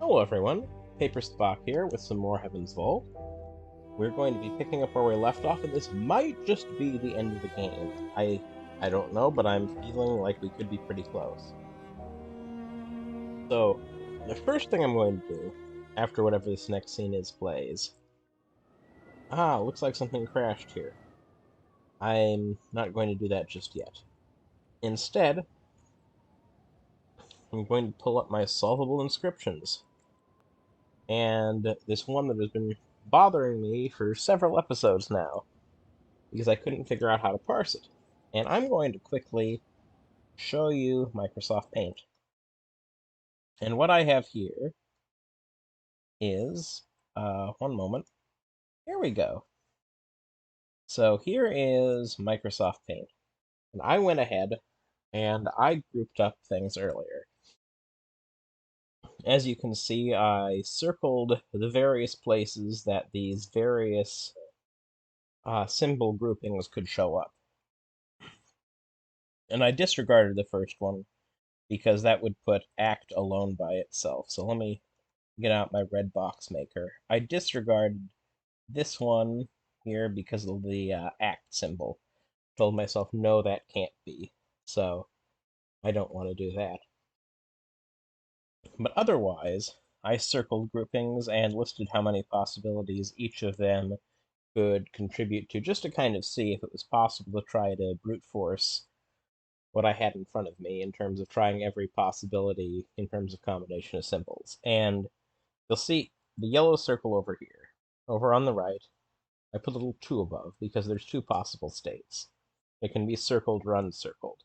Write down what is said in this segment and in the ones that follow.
Hello everyone, PaperSpock here with some more Heaven's Vault. We're going to be picking up where we left off, and this might just be the end of the game. I don't know, but I'm feeling like we could be pretty close. So, the first thing I'm going to do, after whatever this next scene is plays... looks like something crashed here. I'm not going to do that just yet. Instead, I'm going to pull up my solvable inscriptions. And this one that has been bothering me for several episodes now, because I couldn't figure out how to parse it. And I'm going to quickly show you Microsoft Paint. And what I have here is, one moment, here we go. So here is Microsoft Paint. And I went ahead and I grouped up things earlier. As you can see, I circled the various places that these various symbol groupings could show up. And I disregarded the first one because that would put act alone by itself. So let me get out my red box maker. I disregarded this one here because of the act symbol. Told myself, no, that can't be. So I don't want to do that. But otherwise, I circled groupings and listed how many possibilities each of them could contribute to, just to kind of see if it was possible to try to brute force what I had in front of me in terms of trying every possibility in terms of combination of symbols. And you'll see the yellow circle over here. Over on the right, I put a little 2 above because there's 2 possible states. It can be circled or uncircled.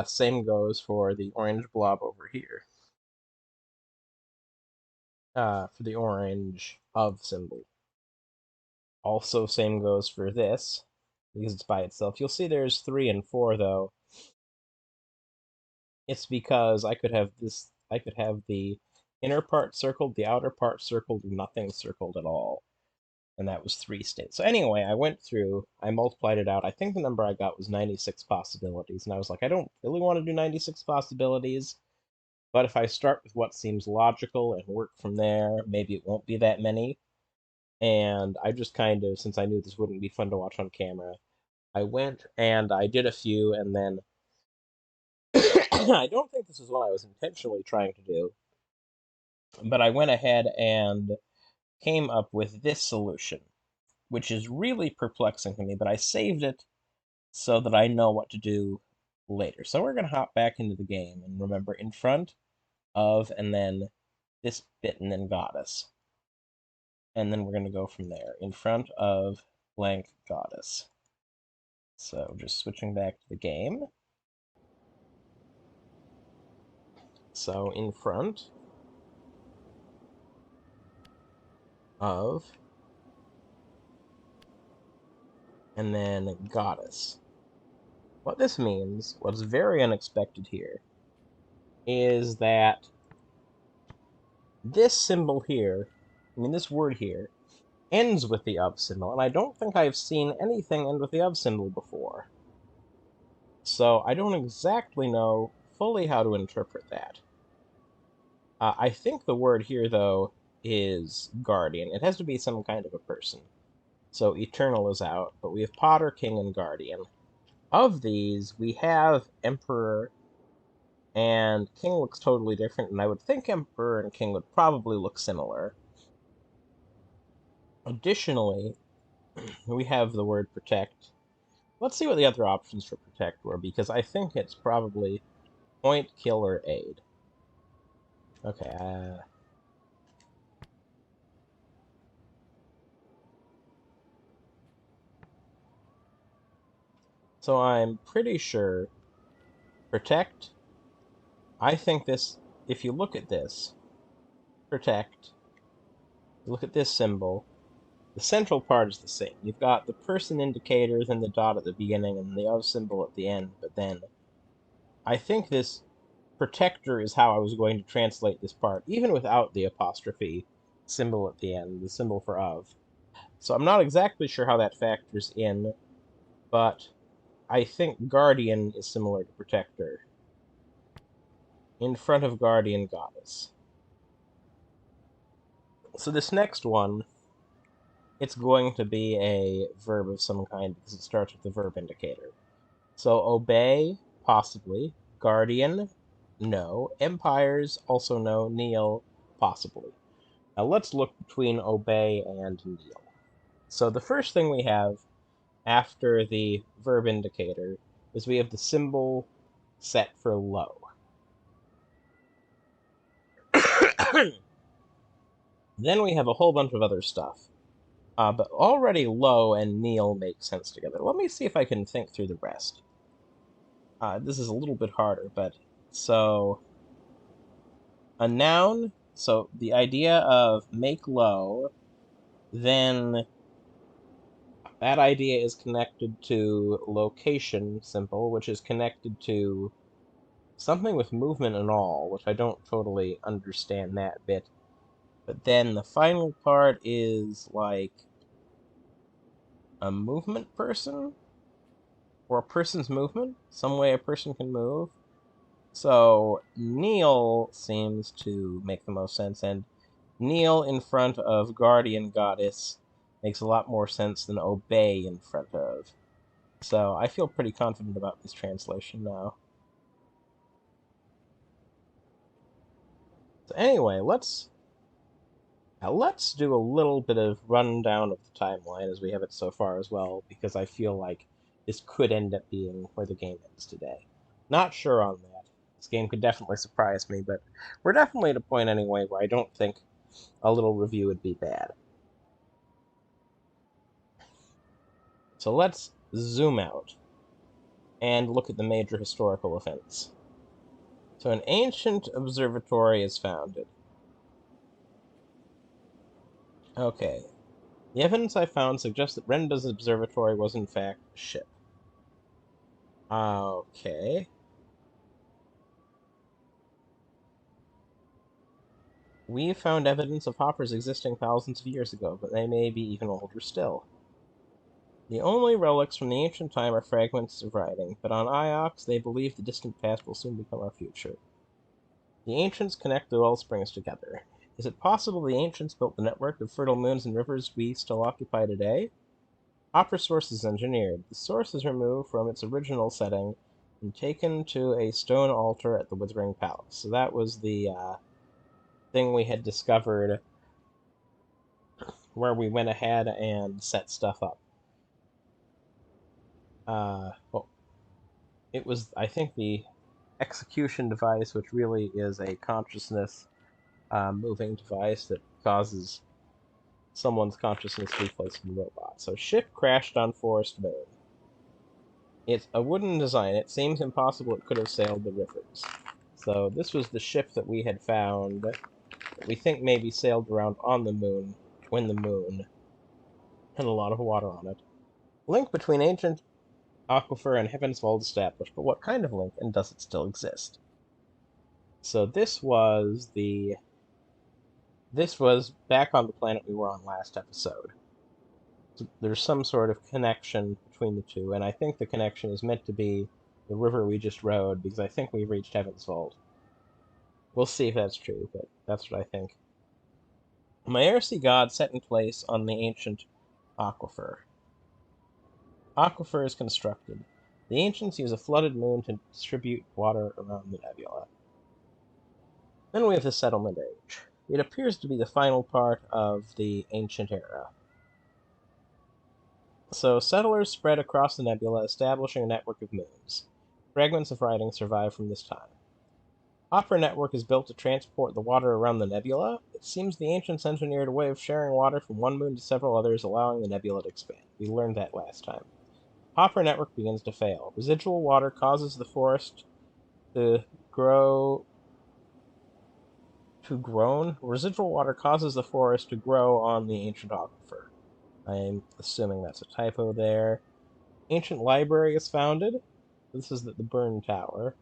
Same goes for the orange blob over here. For the orange of symbol. Also, same goes for this, because it's by itself. You'll see there's 3 and 4, though. It's because I could have the inner part circled, the outer part circled, and nothing circled at all. And that was 3 states. So anyway, I went through, I multiplied it out. I think the number I got was 96 possibilities. And I was like, I don't really want to do 96 possibilities, but if I start with what seems logical and work from there, maybe it won't be that many. And I just kind of, since I knew this wouldn't be fun to watch on camera, I went and I did a few, and then I don't think this is what I was intentionally trying to do, but I went ahead and came up with this solution, which is really perplexing to me, but I saved it so that I know what to do later. So we're going to hop back into the game and remember in front of, and then this bit, and then goddess. And then we're going to go from there. In front of blank goddess. So just switching back to the game. So in front of, and then goddess. What this means, what's very unexpected here, is that this symbol here, this word here, ends with the of symbol, and I don't think I've seen anything end with the of symbol before. So I don't exactly know fully how to interpret that. I think the word here, though, is guardian. It has to be some kind of a person. So eternal is out, but we have Potter, King, and Guardian. Of these, we have Emperor, and King looks totally different, and I would think Emperor and King would probably look similar. Additionally, we have the word protect. Let's see what the other options for protect were, because I think it's probably point, kill, or aid. Okay, so I'm pretty sure protect, I think this, if you look at this, protect, look at this symbol, the central part is the same. You've got the person indicator, then the dot at the beginning, and the of symbol at the end, but then I think this protector is how I was going to translate this part, even without the apostrophe symbol at the end, the symbol for of. So I'm not exactly sure how that factors in, but I think guardian is similar to protector. In front of guardian goddess. So this next one, it's going to be a verb of some kind because it starts with the verb indicator. So obey, possibly. Guardian, no. Empires, also no. Kneel, possibly. Now let's look between obey and kneel. So the first thing we have after the verb indicator is we have the symbol set for low. Then we have a whole bunch of other stuff. But already low and kneel make sense together. Let me see if I can think through the rest. This is a little bit harder, but so a noun, so the idea of make low, then that idea is connected to location symbol, which is connected to something with movement and all, which I don't totally understand that bit. But then the final part is like a movement person? Or a person's movement? Some way a person can move? So kneel seems to make the most sense, and kneel in front of guardian goddess makes a lot more sense than obey in front of. So I feel pretty confident about this translation now. So anyway, let's do a little bit of rundown of the timeline as we have it so far as well, because I feel like this could end up being where the game ends today. Not sure on that. This game could definitely surprise me, but we're definitely at a point anyway where I don't think a little review would be bad. So let's zoom out and look at the major historical events. So an ancient observatory is founded. Okay. The evidence I found suggests that Renda's observatory was in fact a ship. Okay. We found evidence of hoppers existing thousands of years ago, but they may be even older still. The only relics from the ancient time are fragments of writing, but on Iox they believe the distant past will soon become our future. The ancients connect the well springs together. Is it possible the ancients built the network of fertile moons and rivers we still occupy today? Hopper source is engineered. The source is removed from its original setting and taken to a stone altar at the Withering Palace. So that was the thing we had discovered where we went ahead and set stuff up. Well, it was, I think, the execution device, which really is a consciousness moving device that causes someone's consciousness to be placed in a robot. So ship crashed on Forest Moon. It's a wooden design. It seems impossible it could have sailed the rivers. So this was the ship that we had found that we think maybe sailed around on the moon when the moon had a lot of water on it. Link between ancient aquifer and Heaven's Vault established, but what kind of link, and does it still exist? So this was back on the planet we were on last episode. So there's some sort of connection between the two, and I think the connection is meant to be the river we just rode, because I think we've reached Heaven's Vault. We'll see if that's true, but that's what I think. Maersi god set in place on the ancient aquifer. Aquifer is constructed. The ancients use a flooded moon to distribute water around the nebula. Then we have the settlement age. It appears to be the final part of the ancient era. So settlers spread across the nebula, establishing a network of moons. Fragments of writing survive from this time. Hopper network is built to transport the water around the nebula. It seems the ancients engineered a way of sharing water from one moon to several others, allowing the nebula to expand. We learned that last time. Hopper network begins to fail. Residual water causes the forest to grow. Residual water causes the forest to grow on the ancient aquifer. I'm assuming that's a typo there. Ancient library is founded. This is the Burn Tower.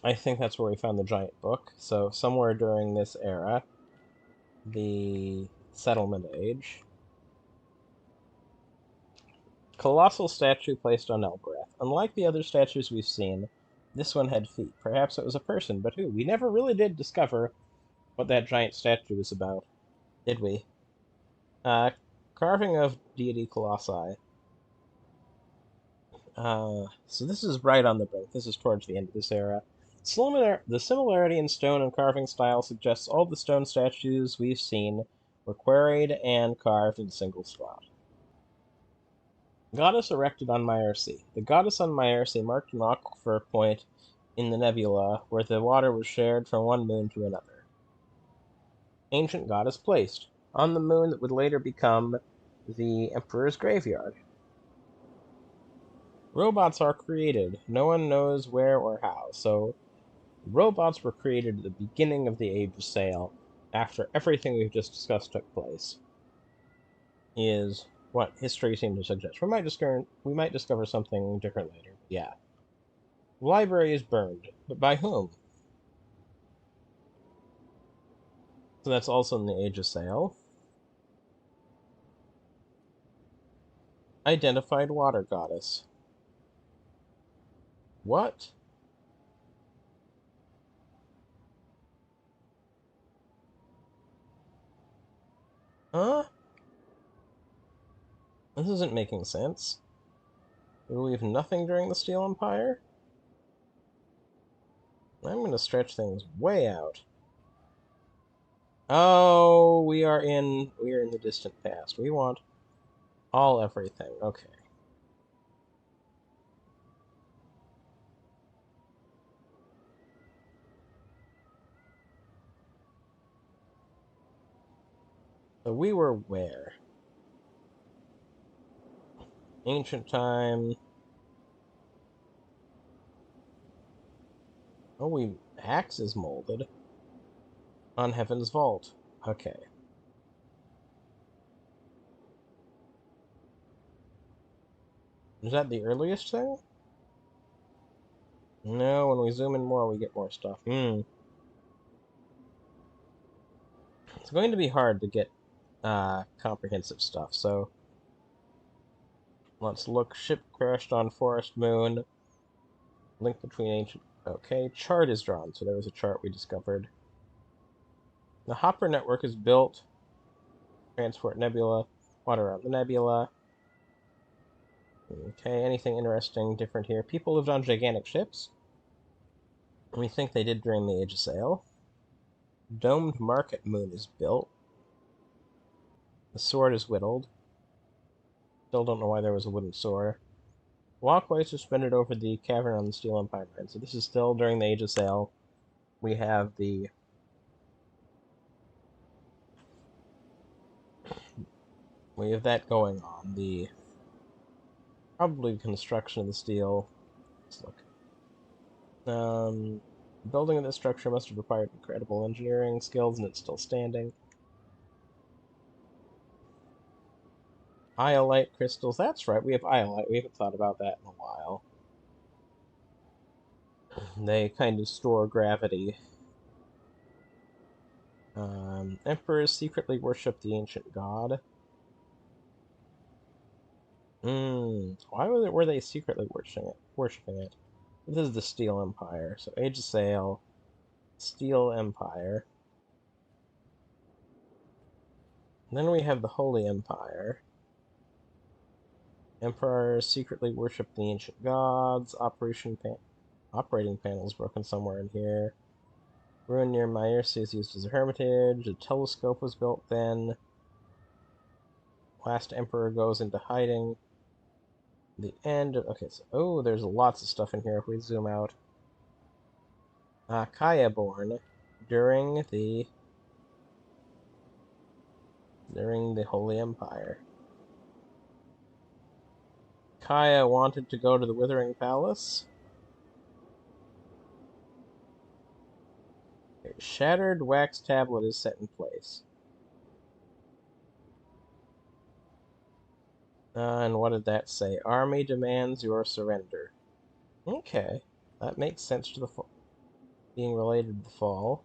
I think that's where we found the giant book. So somewhere during this era, the settlement age. Colossal statue placed on Elbarath. Unlike the other statues we've seen, this one had feet. Perhaps it was a person, but who? We never really did discover what that giant statue was about, did we? Carving of deity colossi. So this is right on the brink. This is towards the end of this era. The similarity in stone and carving style suggests all the stone statues we've seen were quarried and carved in a single spot. Goddess erected on Myrcy. The goddess on Myrcy marked an aquifer point in the nebula where the water was shared from one moon to another. Ancient goddess placed on the moon that would later become the Emperor's graveyard. Robots are created. No one knows where or how. So robots were created at the beginning of the Age of Sail, after everything we've just discussed took place, is what history seems to suggest. We might discover something different later. Yeah. The library is burned, but by whom? So that's also in the Age of Sail. Identified water goddess. What? Huh? This isn't making sense. We believe nothing during the Steel Empire? I'm going to stretch things way out. Oh, we are in the distant past. We want all everything. Okay. So we were where? Ancient time. Oh, axe is molded on Heaven's Vault. Okay. Is that the earliest thing? No, when we zoom in more, we get more stuff. It's going to be hard to get comprehensive stuff, so let's look. Ship crashed on Forest Moon. Link between ancient... Okay, chart is drawn, so there was a chart we discovered. The Hopper network is built. Transport nebula. Water around the nebula. Okay, anything interesting, different here? People lived on gigantic ships. We think they did during the Age of Sail. Domed market moon is built. The sword is whittled. Still don't know why there was a wooden sword. Walkway suspended over the cavern on the Steel Empire mine. So this is still during the Age of Sail. We have that going on. The probably construction of the steel. Let's look. Building of this structure must have required incredible engineering skills, and it's still standing. Iolite crystals. That's right, we have iolite. We haven't thought about that in a while. They kind of store gravity. Emperors secretly worship the ancient god. Why were they secretly worshiping it? This is the Steel Empire. So Age of Sail, Steel Empire. And then we have the Holy Empire. Emperors secretly worship the ancient gods. Operating panels broken somewhere in here. Ruin near Myrcy is used as a hermitage. A telescope was built then. Last Emperor goes into hiding. The end of... Okay, so... there's lots of stuff in here if we zoom out. Kaya born during the Holy Empire. Kaya wanted to go to the Withering Palace. A shattered wax tablet is set in place. And what did that say? Army demands your surrender. Okay, that makes sense to being related to the fall.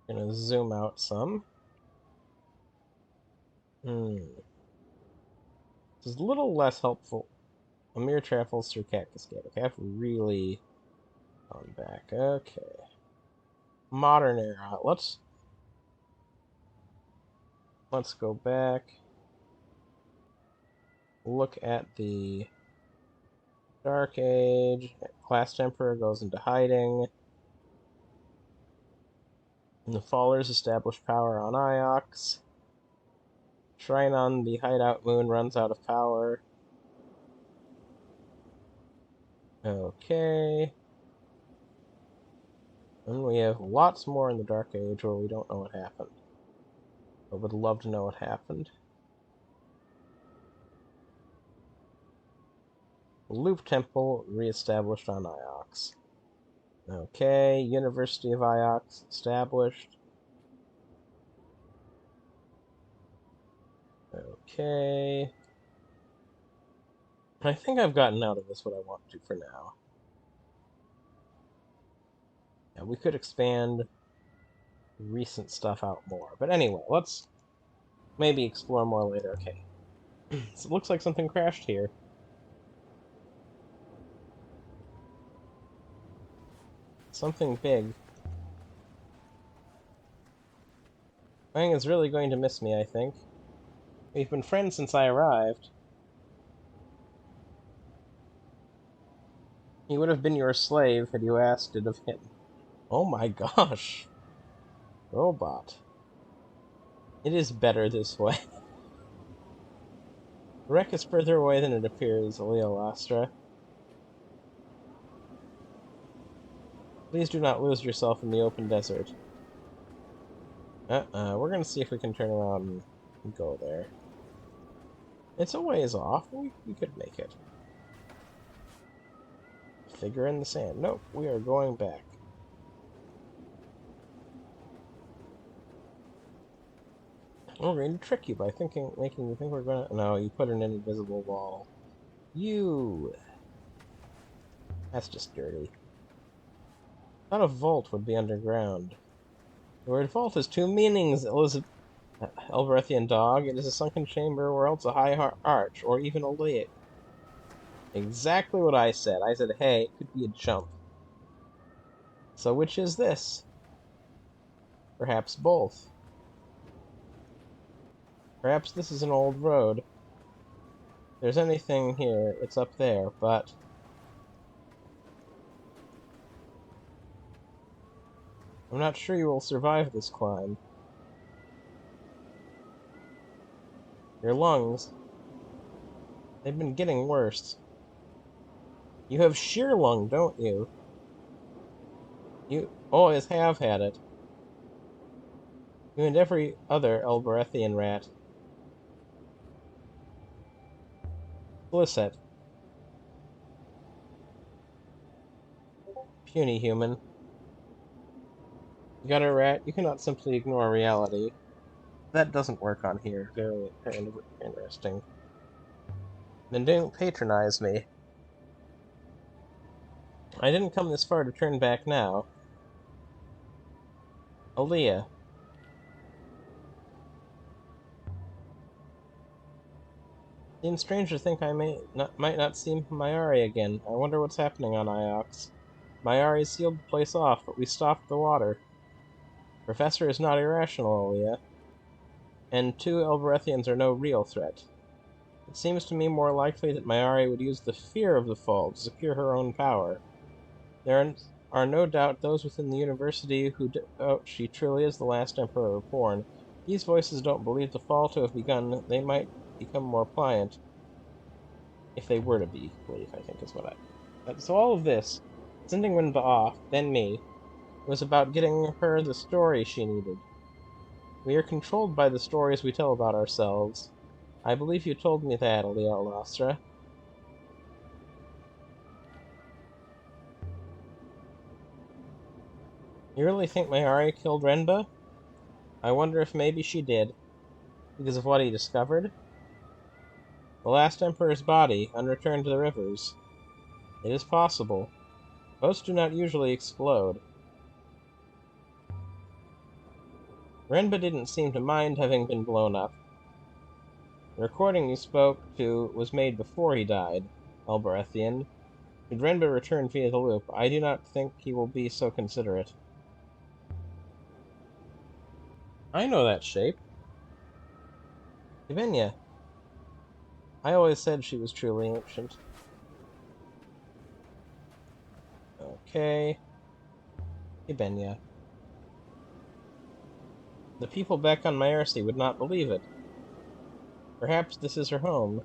Gonna zoom out some. This is a little less helpful. Amir travels through Cat Cascade. Okay, I've really gone back. Okay. Modern era. Let's go back. Look at the Dark Age. Class Emperor goes into hiding. And the Fallers establish power on Iox. Shrine on the Hideout Moon runs out of power. Okay. And we have lots more in the Dark Age where we don't know what happened. But would love to know what happened. Loop Temple reestablished on Iox. Okay, University of Iox established. Okay. I think I've gotten out of this what I want to for now. Yeah, we could expand recent stuff out more. But anyway, let's maybe explore more later. Okay. So it looks like something crashed here. Something big. Wang is really going to miss me, I think. We've been friends since I arrived. He would have been your slave had you asked it of him. Oh my gosh. Robot. It is better this way. The wreck is further away than it appears, Leolastra. Please do not lose yourself in the open desert. We're gonna see if we can turn around and go there. It's a ways off. We could make it. Figure in the sand. Nope, we are going back. We're going to trick you by making you think we're gonna... No, you put in an invisible wall. You... That's just dirty. I thought a vault would be underground. The word vault has two meanings, Elberethian dog. It is a sunken chamber, or else a high arch, or even a lake. Exactly what I said. I said, hey, it could be a jump. So which is this? Perhaps both. Perhaps this is an old road. If there's anything here, it's up there, but... I'm not sure you will survive this climb. Your lungs... They've been getting worse. You have sheer lung, don't you? You always have had it. You and every other Elberethian rat. Blisset. Puny human. You got a rat? You cannot simply ignore reality. That doesn't work on here. Very interesting. Then don't patronize me. I didn't come this far to turn back now. Aaliyah. Seems strange to think I might not see Mayari again. I wonder what's happening on Iox. Mayari sealed the place off, but we stopped the water. Professor is not irrational, Aaliyah. And two Elberethians are no real threat. It seems to me more likely that Mayari would use the fear of the fall to secure her own power. There are no doubt those within the university who doubt she truly is the last Emperor born. These voices don't believe the fall to have begun. They might become more pliant. If they were to believe, I think is what I... So all of this, sending Rinba off, then me, was about getting her the story she needed. We are controlled by the stories we tell about ourselves. I believe you told me that, Leolastra. You really think Mayari killed Renba? I wonder if maybe she did. Because of what he discovered? The last Emperor's body, unreturned to the rivers. It is possible. Boats do not usually explode. Renba didn't seem to mind having been blown up. The recording you spoke to was made before he died, Elberethian. Should Renba return via the loop, I do not think he will be so considerate. I know that shape. Ivenia. I always said she was truly ancient. Okay. Ivenia. The people back on Myercy would not believe it. Perhaps this is her home.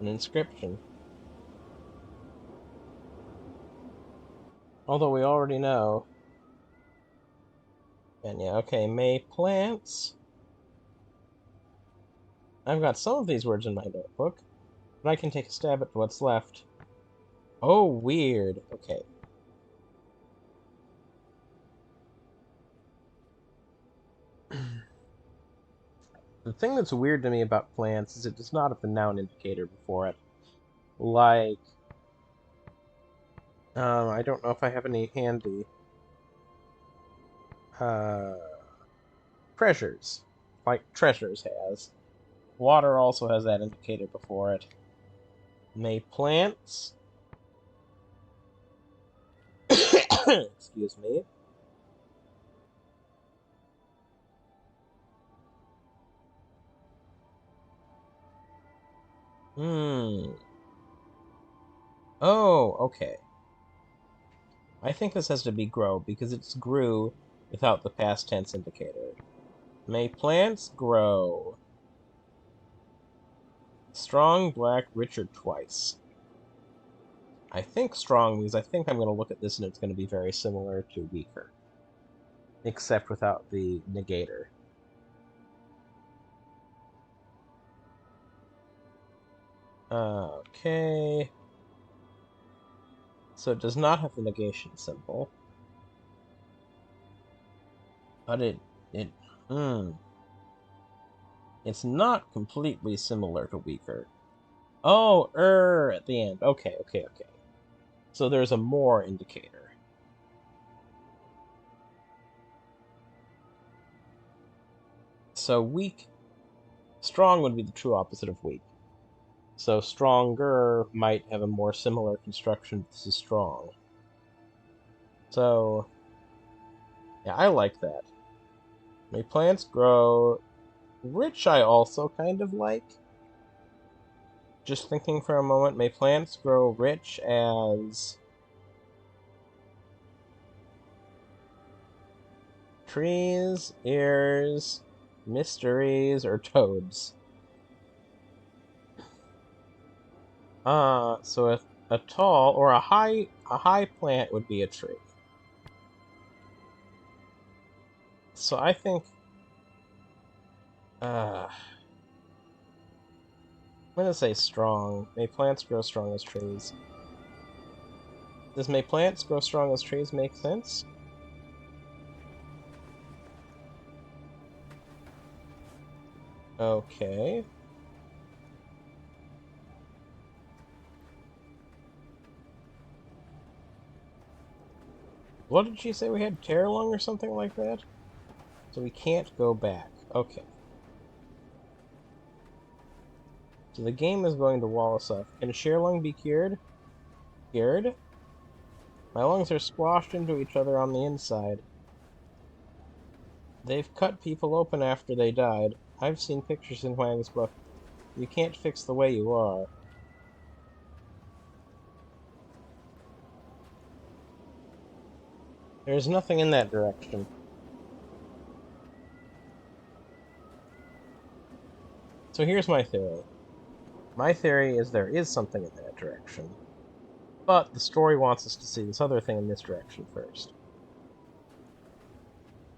An inscription. Although we already know. Ivenia. Okay, May plants. I've got some of these words in my notebook, but I can take a stab at what's left. Oh, weird. Okay. The thing that's weird to me about plants is it does not have the noun indicator before it. Like, I don't know if I have any handy. Uh, treasures. Like treasures has. Water also has that indicator before it. May plants. Excuse me. Hmm. Oh, okay. I think this has to be grow because it's grew without the past tense indicator. May plants grow. Strong, black, Richard twice. I think strong means I think I'm going to look at this and it's going to be very similar to weaker. Except without the negator. Okay. So it does not have the negation symbol. But it's not completely similar to weaker. Oh, at the end. Okay. So there's a more indicator. So weak, strong would be the true opposite of weak. So stronger might have a more similar construction. This is strong. So, yeah, I like that. May plants grow. Rich I also kind of like. Just thinking for a moment, may plants grow rich as trees, ears, mysteries, or toads? So a tall or a high plant would be a tree. So I think I'm gonna say strong. May plants grow strong as trees. Does may plants grow strong as trees make sense? Okay. What did she say we had? Terralung or something like that? So we can't go back. Okay. So the game is going to wall us up. Can Shearlung be cured? Cured? My lungs are squashed into each other on the inside. They've cut people open after they died. I've seen pictures in Huang's book. You can't fix the way you are. There's nothing in that direction. So here's my theory. My theory is there is something in that direction. But the story wants us to see this other thing in this direction first.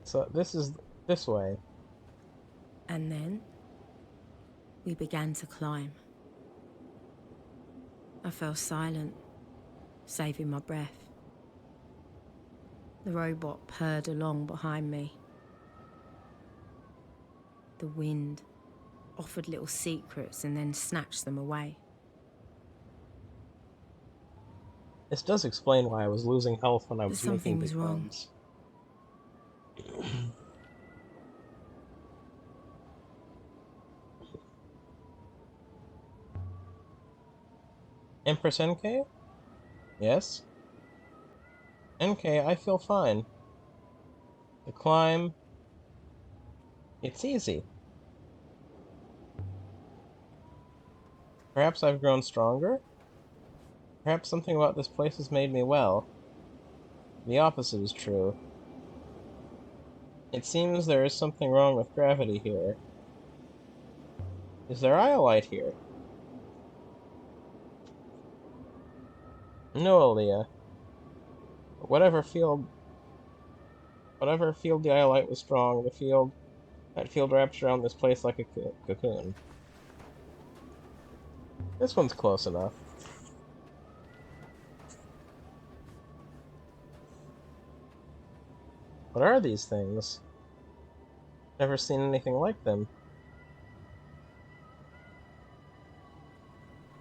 So this is this way. And then we began to climb. I fell silent, saving my breath. The robot purred along behind me. The wind offered little secrets and then snatched them away. This does explain why I was losing health when I But was something making was big wrong. bombs. Empress NK? Yes? NK, I feel fine. The climb, it's easy. Perhaps I've grown stronger? Perhaps something about this place has made me well. The opposite is true. It seems there is something wrong with gravity here. Is there iolite here? No, Aaliyah. Whatever field the iolite was strong, that field wraps around this place like a cocoon. This one's close enough. What are these things? Never seen anything like them.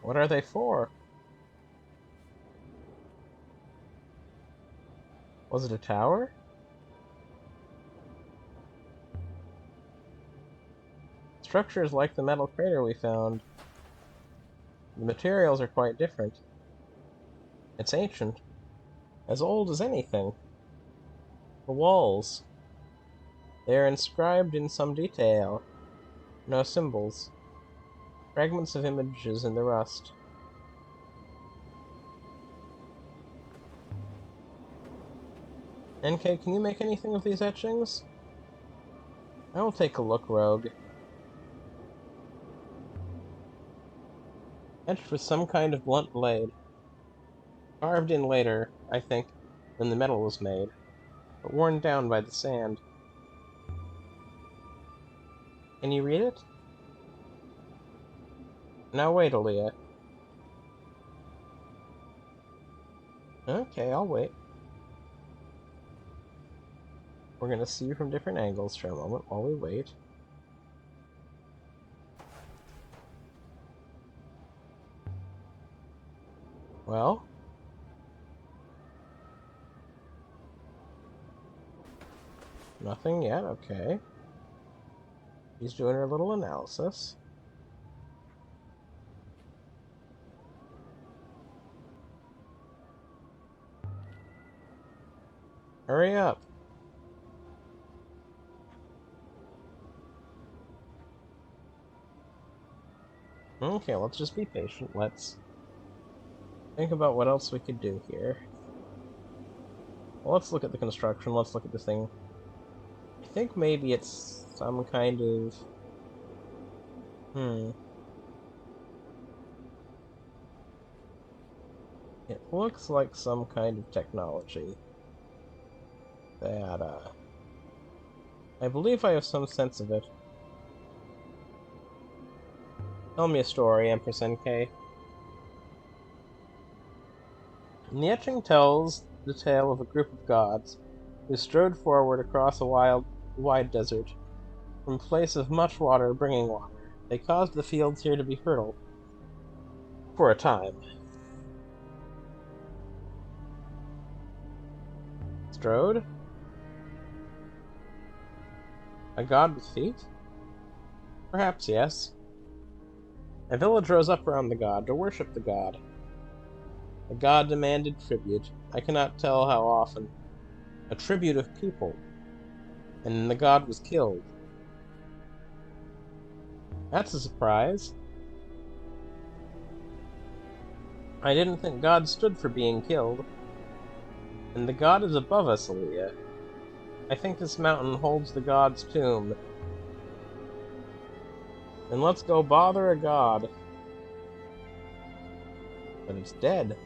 What are they for? Was it a tower? Structure is like the metal crater we found. The materials are quite different. It's ancient. As old as anything. The walls. They are inscribed in some detail. No symbols. Fragments of images in the rust. NK, can you make anything of these etchings? I will take a look, Rogue. Etched with some kind of blunt blade. Carved in later, I think, when the metal was made, but worn down by the sand. Can you read it? Now wait, Aaliyah. Okay, I'll wait. We're gonna see you from different angles for a moment while we wait. Well? Nothing yet, okay. He's doing her little analysis. Hurry up. Okay, let's just be patient. Let's think about what else we could do here. Well, let's look at the construction. Let's look at this thing. I think maybe it's some kind of... It looks like some kind of technology that, I believe I have some sense of it. Tell me a story, Empress NK. The etching tells the tale of a group of gods who strode forward across a wide desert, from a place of much water bringing water. They caused the fields here to be fertile. For a time. Strode? A god with feet? Perhaps, yes. A village rose up around the god to worship the god. The god demanded tribute. I cannot tell how often. A tribute of people. And then the god was killed. That's a surprise. I didn't think God stood for being killed. And the god is above us, Aaliyah. I think this mountain holds the god's tomb. And let's go bother a god. But it's dead.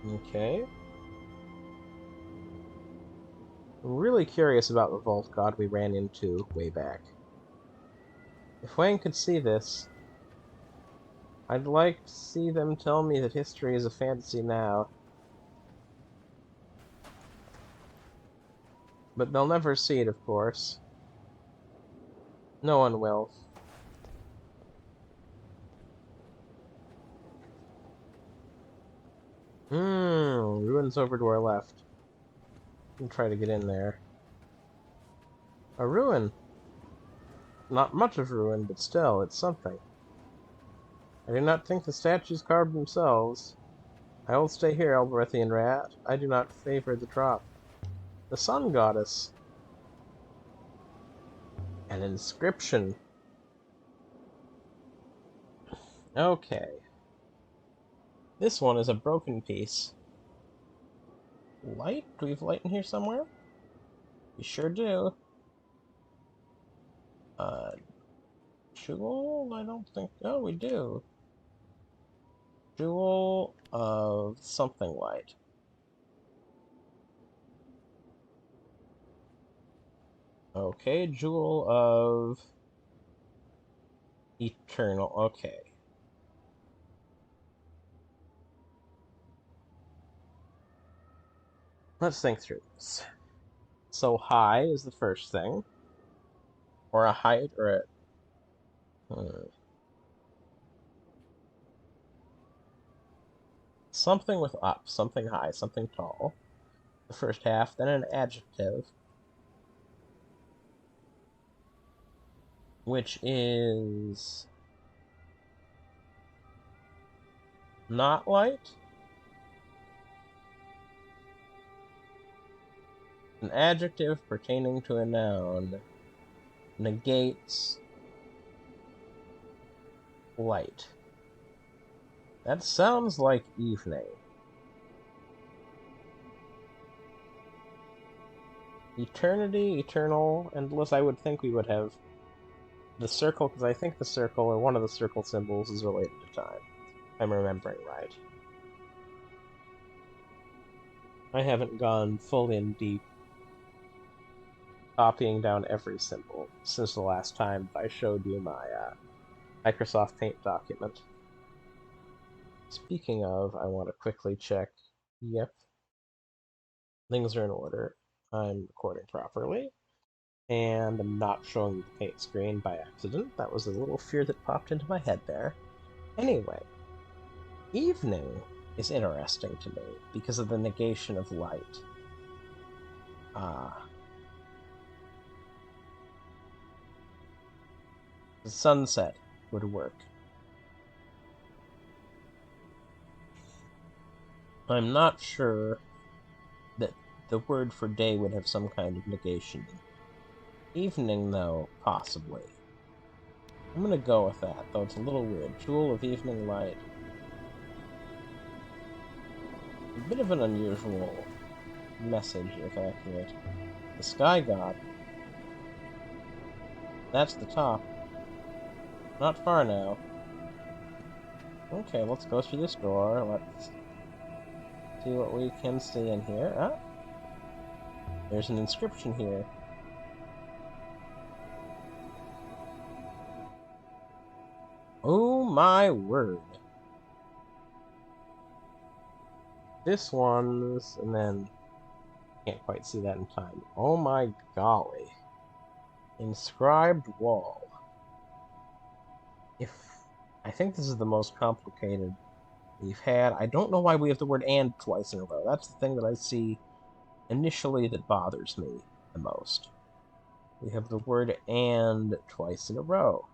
Okay. I'm really curious about the vault god we ran into way back. If Wayne could see this, I'd like to see them tell me that history is a fantasy now. But they'll never see it, of course. No one will. Ruins over to our left. I'll try to get in there. A ruin! Not much of ruin, but still, it's something. I do not think the statues carved themselves. I will stay here, Elberethian rat. I do not favor the drop. The sun goddess. An inscription. Okay. This one is a broken piece. Light? Do we have light in here somewhere? We sure do. Jewel? I don't think... Oh, we do. Jewel of something light. Okay, Jewel of Eternal. Okay. Let's think through this. So high is the first thing. Or a height, or a... Something with up, something high, something tall. The first half, then an adjective, which is not light. An adjective pertaining to a noun negates light. That sounds like evening. Eternity, eternal, endless. I would think we would have the circle, because I think the circle, or one of the circle symbols, is related to time. If I'm remembering right. I haven't gone full in deep copying down every symbol since the last time I showed you my Microsoft Paint document. Speaking of, I want to quickly check. Yep. Things are in order. I'm recording properly. And I'm not showing the paint screen by accident. That was a little fear that popped into my head there. Anyway, evening is interesting to me because of the negation of light. The sunset would work. I'm not sure that the word for day would have some kind of negation. Evening, though, possibly. I'm gonna go with that, though it's a little weird. Jewel of evening light. A bit of an unusual message, if accurate. The sky god. That's the top. Not far now. Okay, let's go through this door. Let's see what we can see in here. Ah, there's an inscription here. Oh my word. This one's, and then can't quite see that in time. Oh my golly. Inscribed wall. I think this is the most complicated we've had. I don't know why we have the word and twice in a row. That's the thing that I see initially that bothers me the most. We have the word and twice in a row.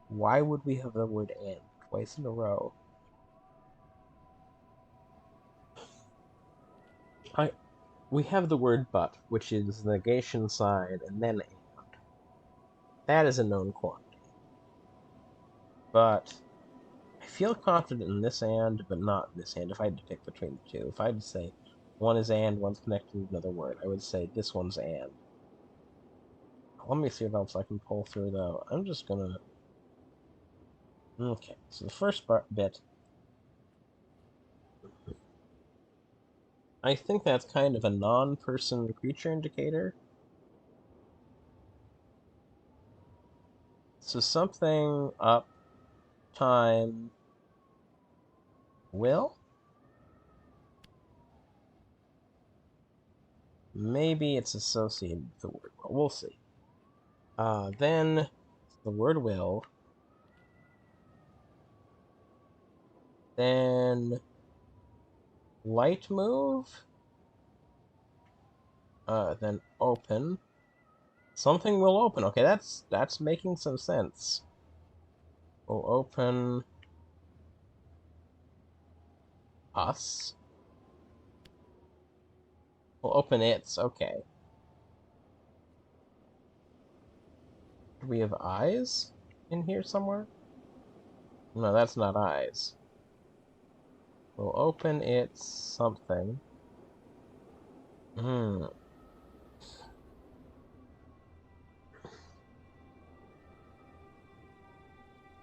Why would we have the word and twice in a row? We have the word but, which is the negation sign, and then and. That is a known quantity. But I feel confident in this and, but not in this and, if I had to pick between the two. If I had to say one is and, one's connected to another word, I would say this one's and. Let me see what else I can pull through, though. I'm just gonna... Okay, so the first bit... I think that's kind of a non-person creature indicator. So something up, time, will? Maybe it's associated with the word will. We'll see. Then the word will. Then light move. Then open. Something will open. Okay, that's making some sense. We'll open us. We'll open its. Okay. Do we have eyes in here somewhere? No, that's not eyes. We'll open its something. Hmm.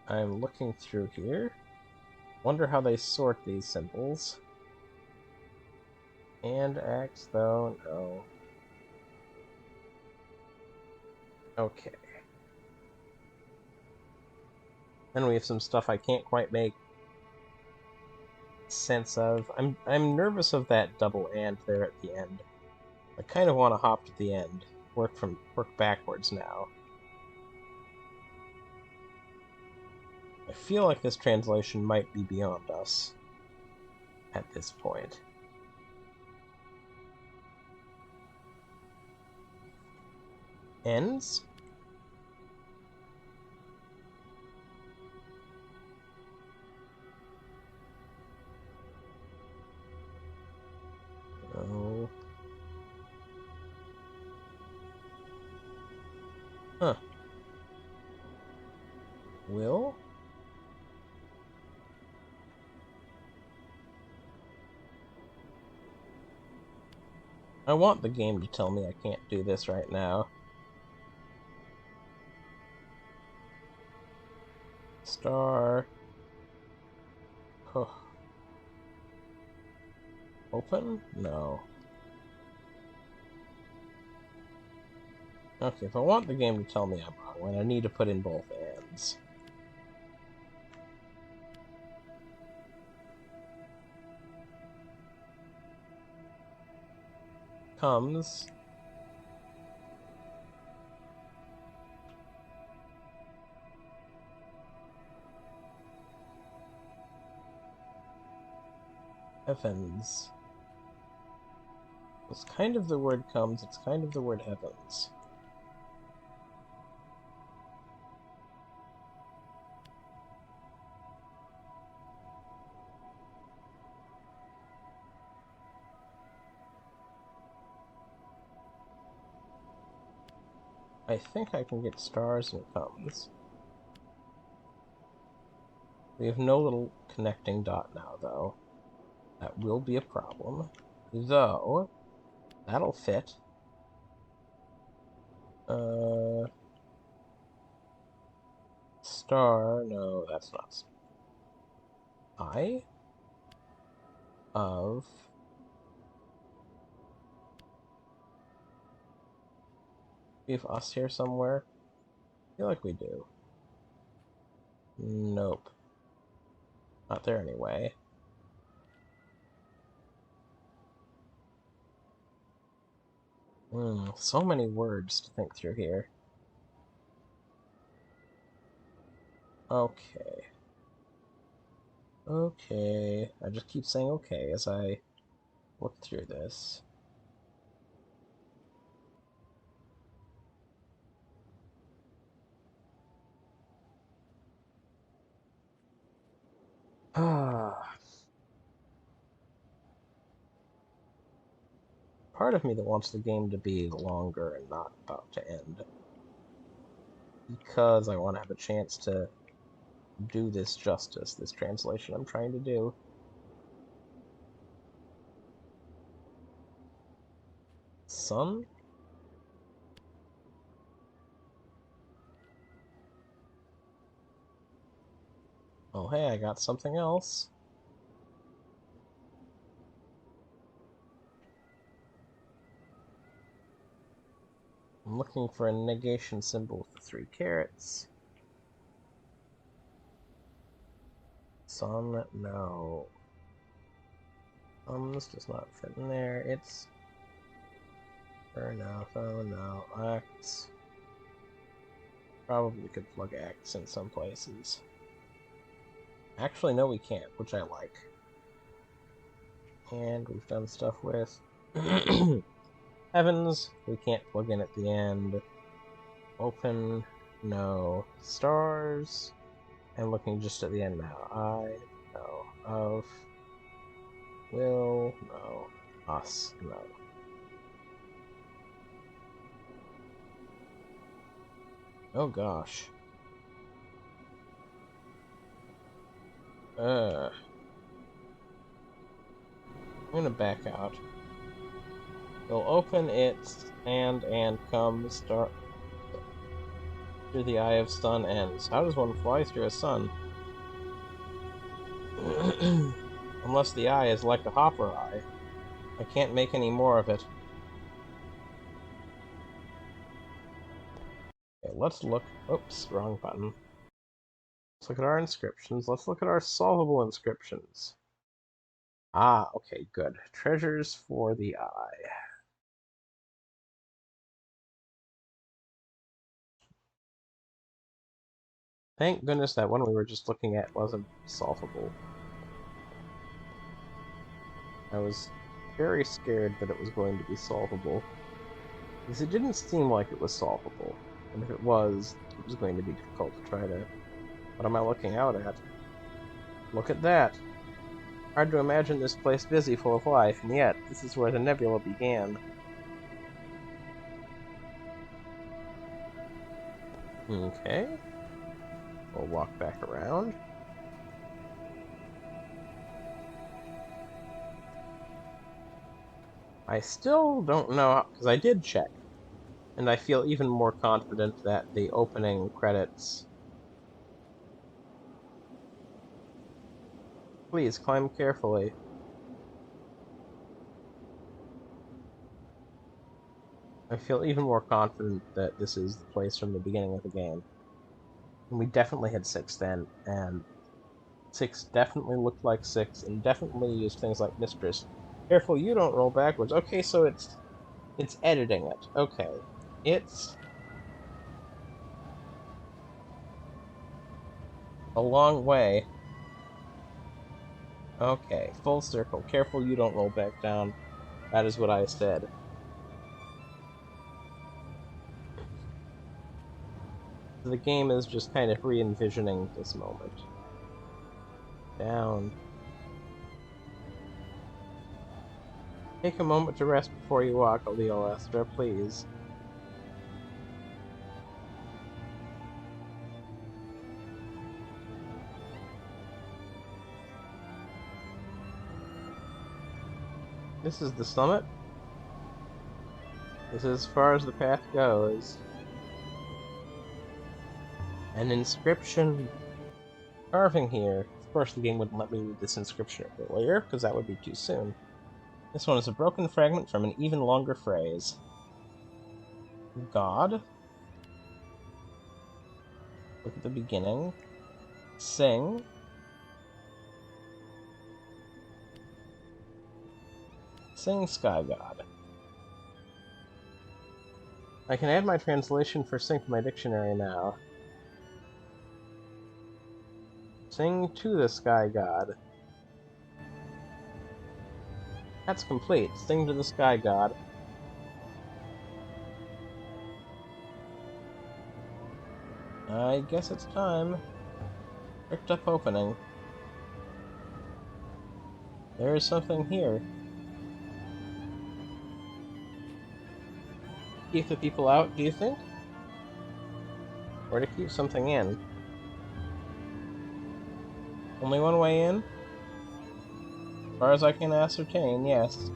I'm looking through here. Wonder how they sort these symbols. And X, though, no. Okay. Then we have some stuff I can't quite make sense of. I'm nervous of that double and there at the end. I kind of want to hop to the end. Work backwards now. I feel like this translation might be beyond us at this point. Ends? No. Huh. Will? I want the game to tell me I can't do this right now. Star. Oh. Open? No. Okay, if I want the game to tell me I'm wrong, then I need to put in both ends. Comes. Heavens. It's kind of the word comes, it's kind of the word heavens. I think I can get stars and comes. We have no little connecting dot now, though. That will be a problem. Though, that'll fit. Star, no, that's not. I of we have us here somewhere? I feel like we do. Nope. Not there anyway. So many words to think through here. Okay. Okay. I just keep saying okay as I look through this. Ah. Part of me that wants the game to be longer and not about to end. Because I want to have a chance to do this justice, this translation I'm trying to do. Sun? Oh, hey, I got something else. I'm looking for a negation symbol with the 3 carrots. Sun, no. This does not fit in there. It's enough. Oh no. X. Probably could plug X in some places. Actually, no, we can't, which I like. And we've done stuff with Heavens, we can't plug in at the end. Open, no. Stars, I'm looking just at the end now. I, no. Of, will, no. Us, no. Oh gosh. I'm gonna back out. We'll open it, stand and come, start through the eye of sun ends. How does one fly through a sun? Unless the eye is like a hopper eye. I can't make any more of it. Okay, let's look. Oops, wrong button. Let's look at our inscriptions. Let's look at our solvable inscriptions. Ah, okay, good. Treasures for the eye. Thank goodness that one we were just looking at wasn't solvable. I was very scared that it was going to be solvable, because it didn't seem like it was solvable. And if it was going to be difficult to try to... What am I looking out at? Look at that! Hard to imagine this place busy, full of life, and yet, this is where the nebula began. Okay. We'll walk back around. I still don't know, because I did check, and I feel even more confident that the opening credits... Please, climb carefully. I feel even more confident that this is the place from the beginning of the game. And we definitely had 6 then, and 6 definitely looked like 6, and definitely used things like Mistress. Careful, you don't roll backwards. Okay, so it's editing it. Okay. It's a long way. Okay, full circle. Careful you don't roll back down. That is what I said. The game is just kind of re-envisioning this moment. Down. Take a moment to rest before you walk, Aleolestra, please. This is the summit. This is as far as the path goes. An inscription carving here. Of course, the game wouldn't let me read this inscription earlier, because that would be too soon. This one is a broken fragment from an even longer phrase. God. Look at the beginning. Sing. Sing, Sky God. I can add my translation for sing to my dictionary now. Sing to the Sky God. That's complete. Sing to the Sky God. I guess it's time. Ripped up opening. There is something here. Keep the people out, do you think? Or to keep something in? Only one way in? As far as I can ascertain, yes.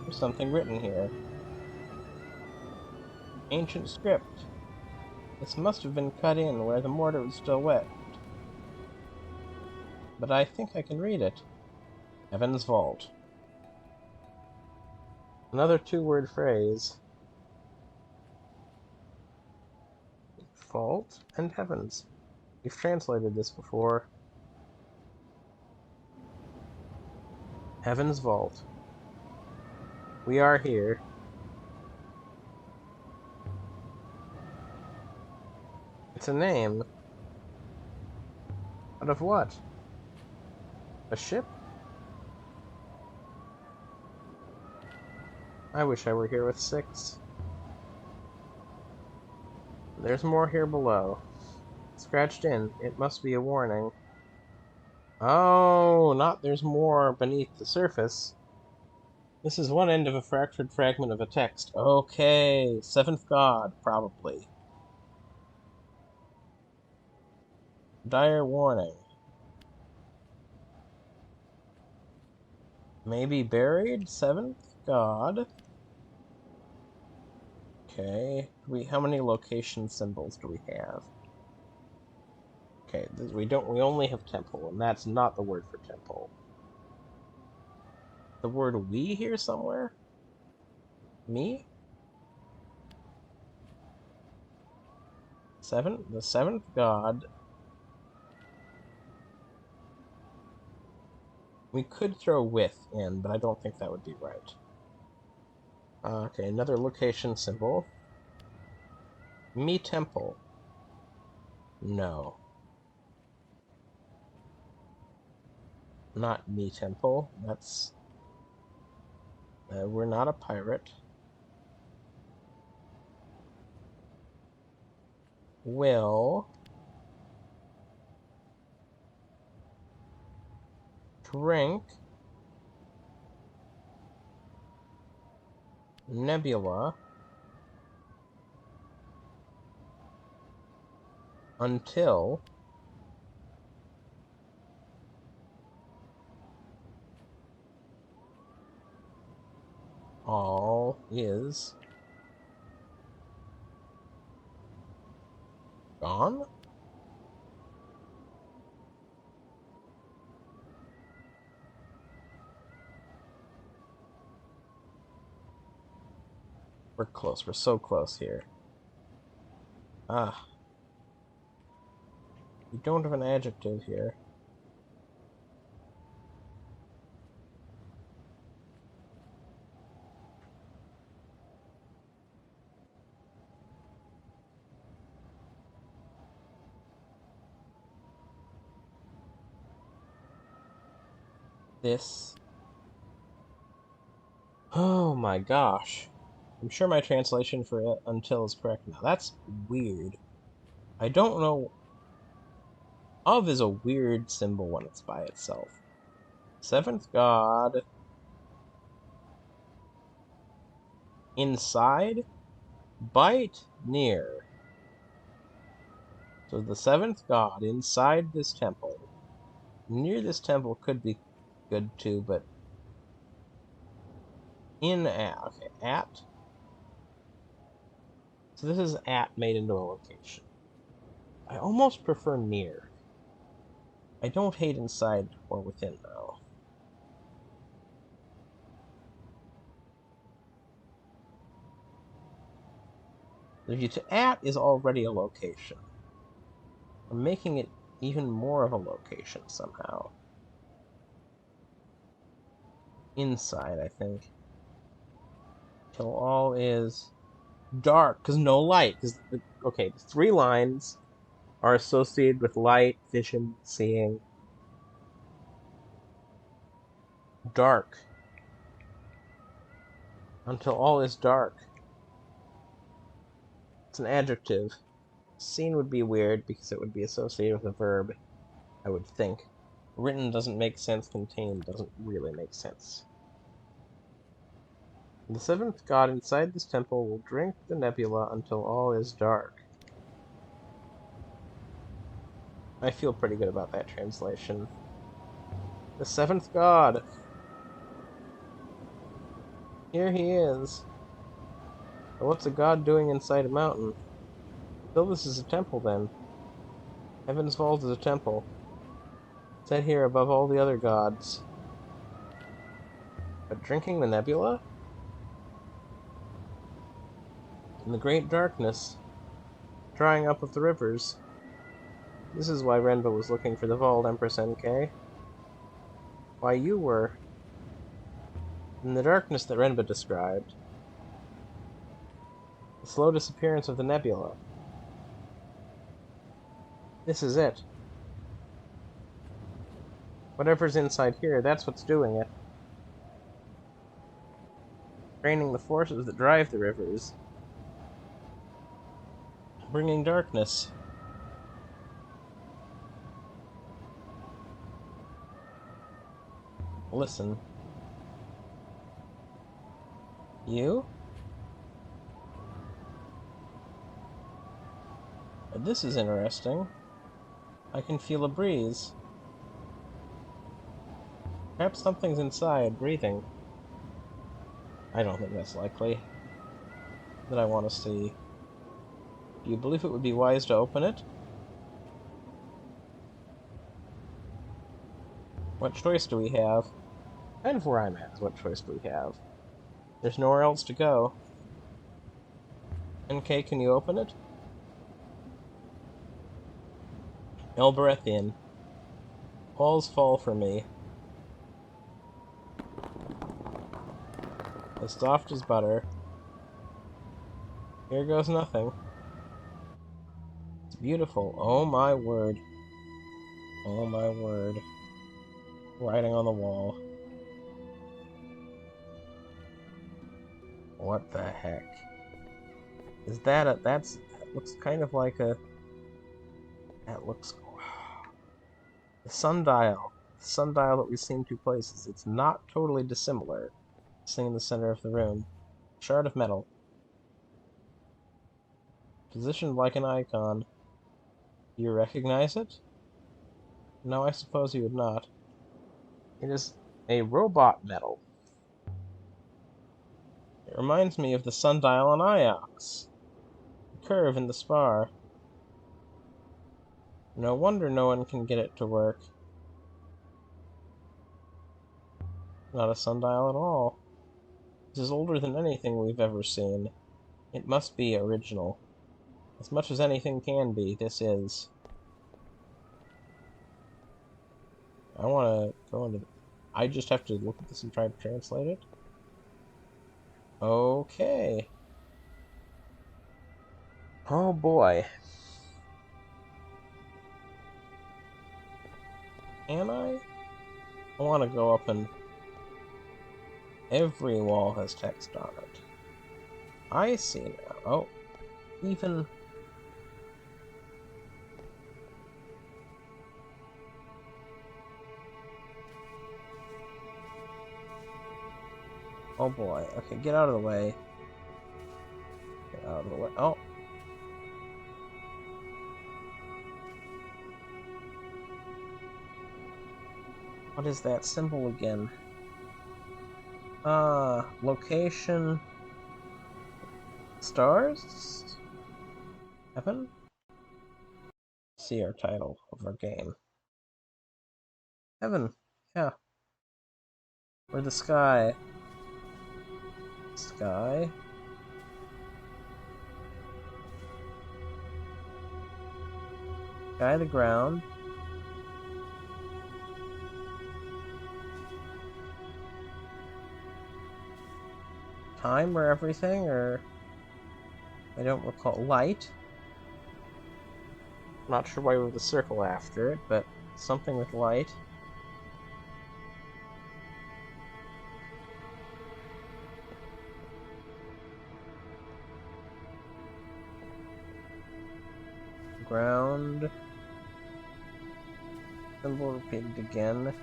There's something written here. Ancient script. This must have been cut in where the mortar was still wet. But I think I can read it. Heaven's Vault. Another 2-word phrase. Vault and Heavens. We've translated this before. Heaven's Vault. We are here. It's a name. Out of what? A ship? I wish I were here with 6. There's more here below. Scratched in. It must be a warning. Oh, not there's more beneath the surface. This is one end of a fractured fragment of a text. Okay, 7th god, probably. Dire warning. Maybe buried? 7th god? Okay. How many location symbols do we have? Okay, we only have temple, and that's not the word for temple. The word we here somewhere? Me? The 7th god. We could throw with in, but I don't think that would be right. Okay, another location symbol. Me temple. No. Not me temple. That's... we're not a pirate. Will... drink... nebula... until... all is... gone? We're close. We're so close here. Ah. We don't have an adjective here. This... oh my gosh. I'm sure my translation for until is correct now. That's weird. I don't know... of is a weird symbol when it's by itself. 7th god... inside? Bite near. So the 7th god inside this temple. Near this temple could be good too, but... in at. Okay, at. So this is at made into a location. I almost prefer near. I don't hate inside or within, though. At is already a location. I'm making it even more of a location somehow. Inside, I think. Till all is dark, because no light. Okay, the 3 lines are associated with light, vision, seeing. Dark. Until all is dark. It's an adjective. Seen would be weird because it would be associated with a verb, I would think. Written doesn't make sense, contained doesn't really make sense. The 7th god inside this temple will drink the nebula until all is dark. I feel pretty good about that translation. The 7th god! Here he is. But what's a god doing inside a mountain? Still, this is a temple, then. Heaven's Vault is a temple. Set here above all the other gods. But drinking the nebula? In the great darkness, drying up of the rivers. This is why Renva was looking for the vault, Empress NK. Why you were. In the darkness that Renva described. The slow disappearance of the nebula. This is it. Whatever's inside here, that's what's doing it. Draining the forces that drive the rivers, bringing darkness. Listen. You? This is interesting. I can feel a breeze. Perhaps something's inside, breathing. I don't think that's likely. That I want to see. Do you believe it would be wise to open it? What choice do we have? Kind of where I'm at is what choice do we have? There's nowhere else to go. NK, can you open it? Elbereth, walls fall for me. As soft as butter. Here goes nothing. It's beautiful. Oh my word. Oh my word. Writing on the wall. What the heck? Is that a... that looks kind of like a... That looks... The sundial. The sundial that we've seen 2 places. It's not totally dissimilar. Sitting in the center of the room. Shard of metal. Positioned like an icon. Do you recognize it? No, I suppose you would not. It is a robot medal. It reminds me of the sundial on Iox. The curve in the spar. No wonder no one can get it to work. Not a sundial at all. This is older than anything we've ever seen. It must be original. As much as anything can be, this is. I want to go into... I just have to look at this and try to translate it? Okay. Oh boy. Can I? I want to go up and... Every wall has text on it. I see now. Oh, even... Oh boy. Okay, get out of the way. Get out of the way. Oh. What is that symbol again? Location... Stars? Heaven? See our title of our game. Heaven. Yeah. Or the sky. Sky. Sky the ground. Time or everything, or... I don't recall. Light. Not sure why with a circle after it, but something with light. Ground. Symbol repeated again.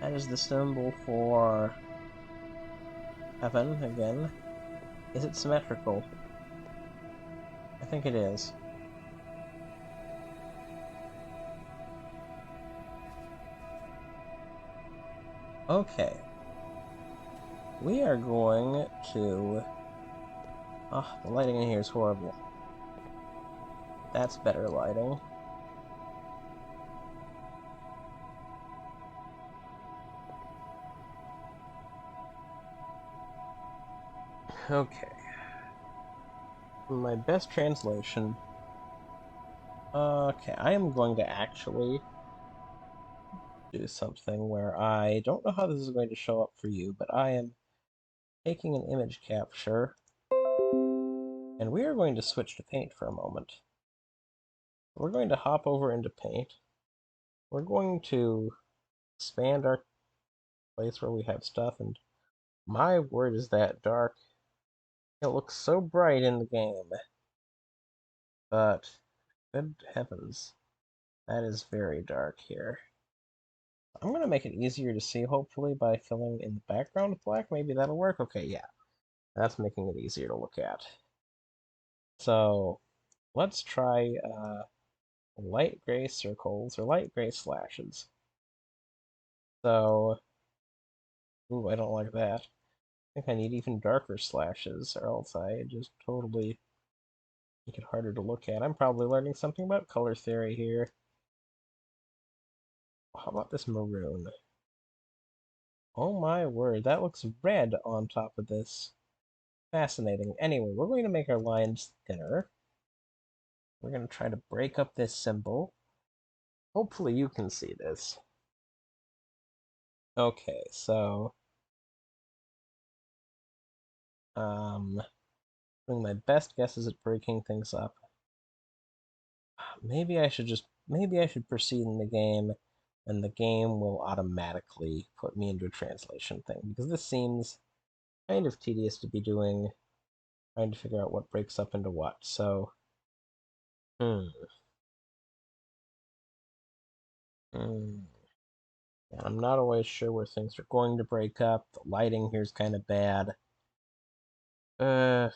That is the symbol for heaven again. Is it symmetrical? I think it is. Okay. We are going to... Ah, the lighting in here is horrible. That's better lighting. Okay. My best translation. Okay, I am going to actually do something where I don't know how this is going to show up for you, but I am taking an image capture, and we are going to switch to Paint for a moment. We're going to hop over into Paint. We're going to expand our place where we have stuff, and my word, is that dark. It looks so bright in the game, but good heavens, that is very dark here. I'm going to make it easier to see, hopefully, by filling in the background with black. Maybe that'll work. Okay, yeah. That's making it easier to look at. So, let's try light gray circles or light gray slashes. So, ooh, I don't like that. I think I need even darker slashes, or else I just totally make it harder to look at. I'm probably learning something about color theory here. How about this maroon? Oh my word, that looks red on top of this. Fascinating. Anyway, we're going to make our lines thinner. We're going to try to break up this symbol. Hopefully you can see this. Okay, so doing my best guesses at breaking things up. Maybe I should proceed in the game, and the game will automatically put me into a translation thing, because this seems kind of tedious to be doing, trying to figure out what breaks up into what. So, yeah, I'm not always sure where things are going to break up. The lighting here is kind of bad. I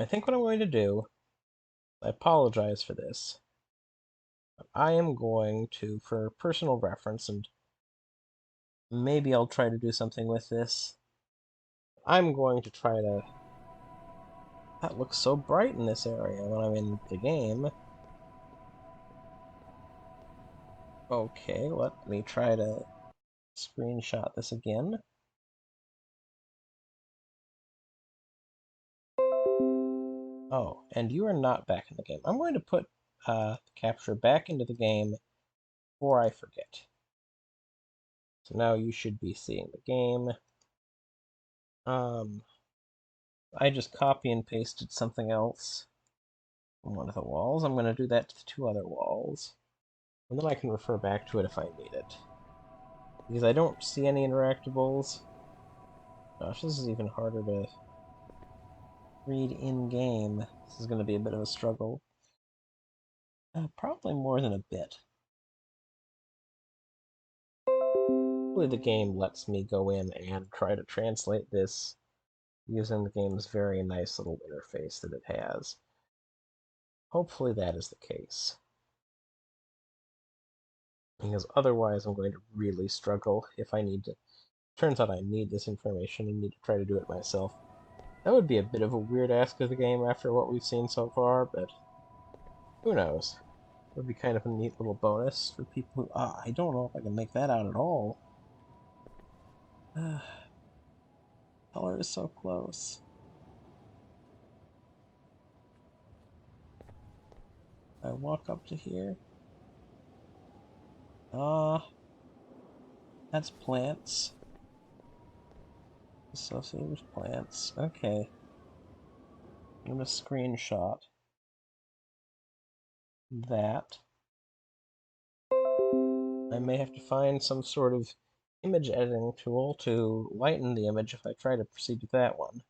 think what I'm going to do, I apologize for this, but I am going to, for personal reference, and maybe I'll try to do something with this, I'm going to try to... That looks so bright in this area when I'm in the game. Okay, let me try to screenshot this again. Oh, and you are not back in the game. I'm going to put the capture back into the game before I forget. So now you should be seeing the game. I just copy and pasted something else from one of the walls. I'm going to do that to the two other walls. And then I can refer back to it if I need it. Because I don't see any interactables. Gosh, this is even harder to read in-game. This is going to be a bit of a struggle. Probably more than a bit. Hopefully the game lets me go in and try to translate this using the game's very nice little interface that it has. Hopefully that is the case. Because otherwise I'm going to really struggle if I need to... Turns out I need this information and need to try to do it myself. That would be a bit of a weird ask of the game after what we've seen so far, but who knows? It would be kind of a neat little bonus for people who... I don't know if I can make that out at all. Color is so close. I walk up to here. That's plants. Associated with plants. Okay. I'm gonna screenshot that. I may have to find some sort of image editing tool to lighten the image if I try to proceed with that one.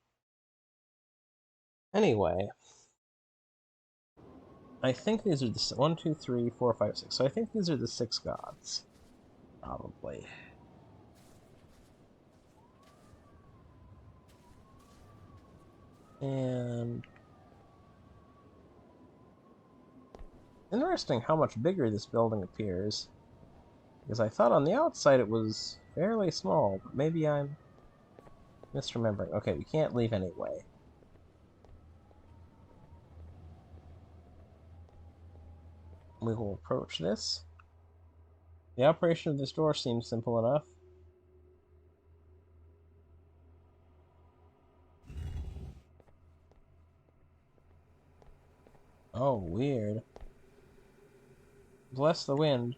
Anyway, I think these are the 1, 2, 3, 4, 5, 6. So I think these are the 6 gods. Probably. And interesting how much bigger this building appears. Because I thought on the outside it was fairly small, but maybe I'm misremembering. Okay, we can't leave anyway. We will approach this. The operation of this door seems simple enough. Oh, weird. Bless the wind.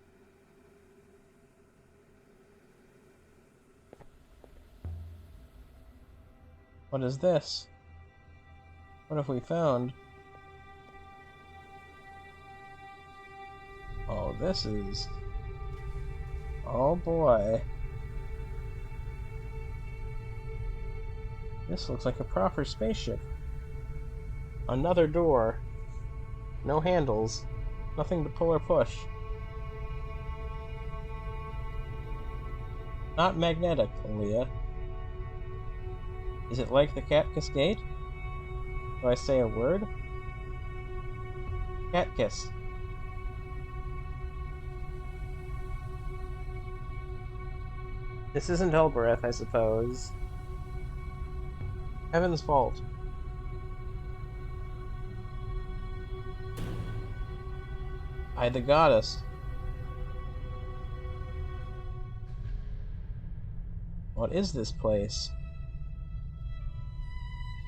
What is this? What have we found? Oh, this is... Oh boy. This looks like a proper spaceship. Another door. No handles. Nothing to pull or push. Not magnetic, Aaliyah. Is it like the Cat Cascade? Do I say a word? Cat kiss. This isn't Elbereth, I suppose. Heaven's Vault. I the goddess. What is this place?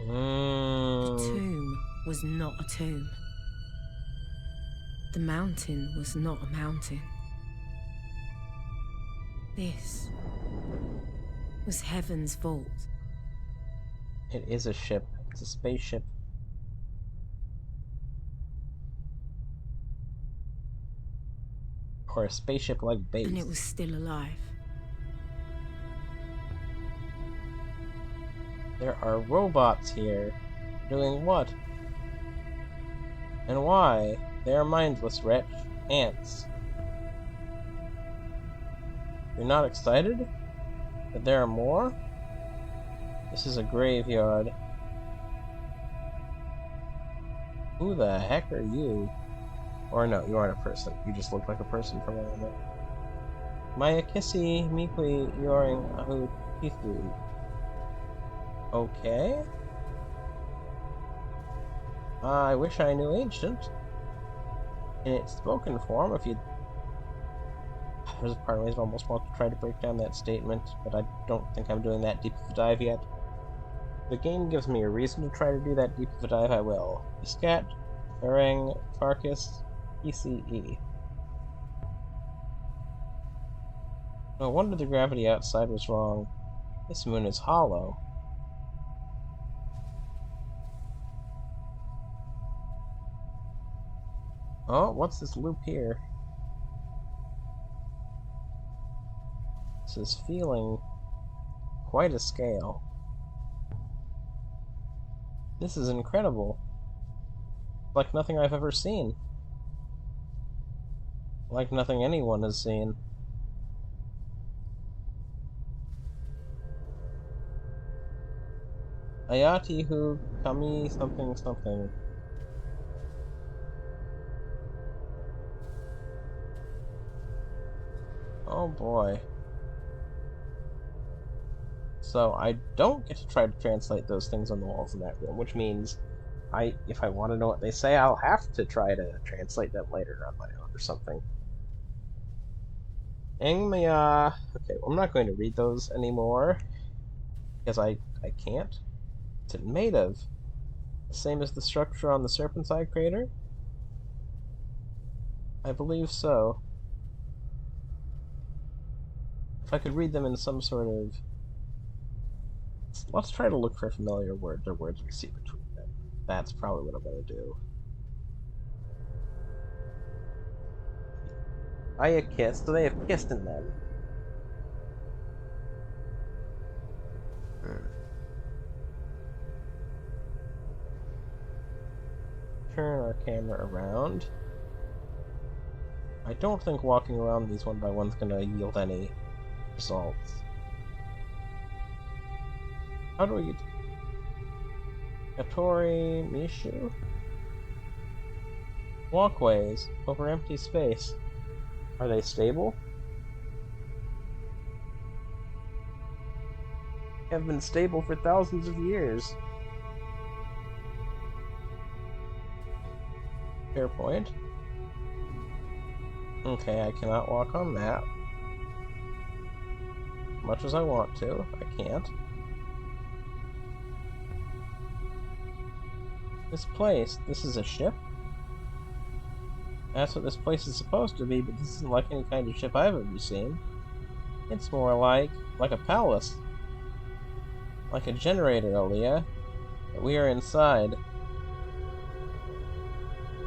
The tomb was not a tomb. The mountain was not a mountain. This was Heaven's Vault. It is a ship. It's a spaceship. Or a spaceship-like base. And it was still alive. There are robots here. Doing what? And why? They are mindless, wretch. Ants. You're not excited? That there are more? This is a graveyard. Who the heck are you? Or no, you aren't a person. You just look like a person for a moment. Maya kissy, mikwi, yoring, ahu, kithu. Okay. I wish I knew ancient. In its spoken form, if you... There's a part of me that almost wants to try to break down that statement, but I don't think I'm doing that deep of a dive yet. If the game gives me a reason to try to do that deep of a dive, I will. Iskat, Erang, Farkas, ECE. No wonder the gravity outside was wrong. This moon is hollow. Oh, what's this loop here? This is feeling quite a scale. This is incredible. Like nothing I've ever seen. Like nothing anyone has seen. Ayati hu kami something something. Oh boy. So I don't get to try to translate those things on the walls in that room, which means if I want to know what they say, I'll have to try to translate them later on my own or something. Engmaya. Okay, well, I'm not going to read those anymore because I can't. What's it made of? The same as the structure on the Serpent's Eye crater? I believe so. If I could read them in some sort of... Let's try to look for familiar words or words we see between them. That's probably what I'm going to do. Aya kissed, so they have kissed in them. Turn our camera around. I don't think walking around these one by one is going to yield any results. How do we get... Katori Mishu? Walkways over empty space. Are they stable? Have been stable for thousands of years. Fair point. Okay, I cannot walk on that. Much as I want to, I can't. This place, this is a ship? That's what this place is supposed to be, but this isn't like any kind of ship I've ever seen. It's more like a palace. Like a generator, Aaliyah. But we are inside.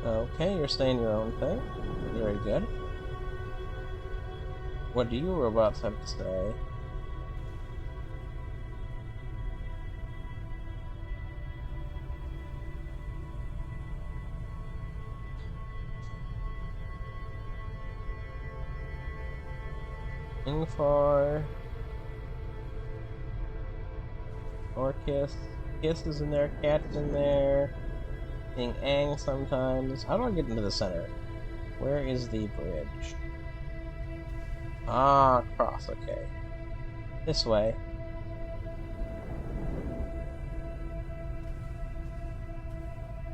Okay, you're saying your own thing. Very good. What do you robots have to say? Ingfar. Or Kiss. Kiss is in there, Cat's in there. Seeing Aang sometimes. How do I get into the center? Where is the bridge? Ah, cross, okay. This way.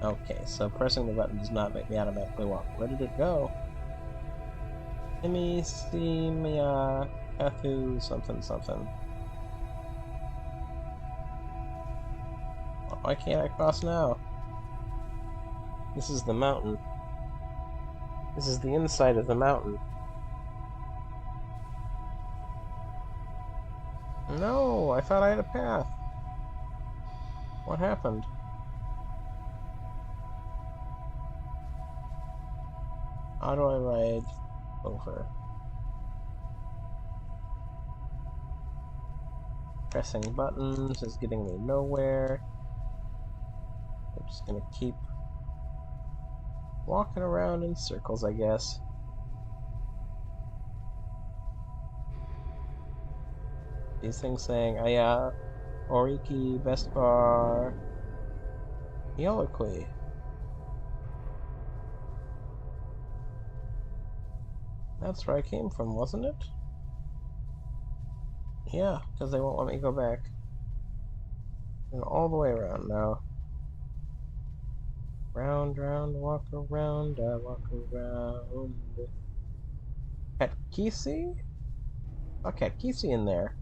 Okay, so pressing the button does not make me automatically walk. Where did it go? Timmy, Simia, Kathu, something, something. Why can't I cross now? This is the mountain. This is the inside of the mountain. No, I thought I had a path. What happened? How do I ride over? Pressing buttons is getting me nowhere. I'm just gonna keep walking around in circles, I guess. These things saying, Aya, Oriki, Vespar, Yoloqui. That's where I came from, wasn't it? Yeah, because they won't let me go back. And all the way around now. Round, round, walk around, I walk around. Katkisi? Oh, Katkisi in there.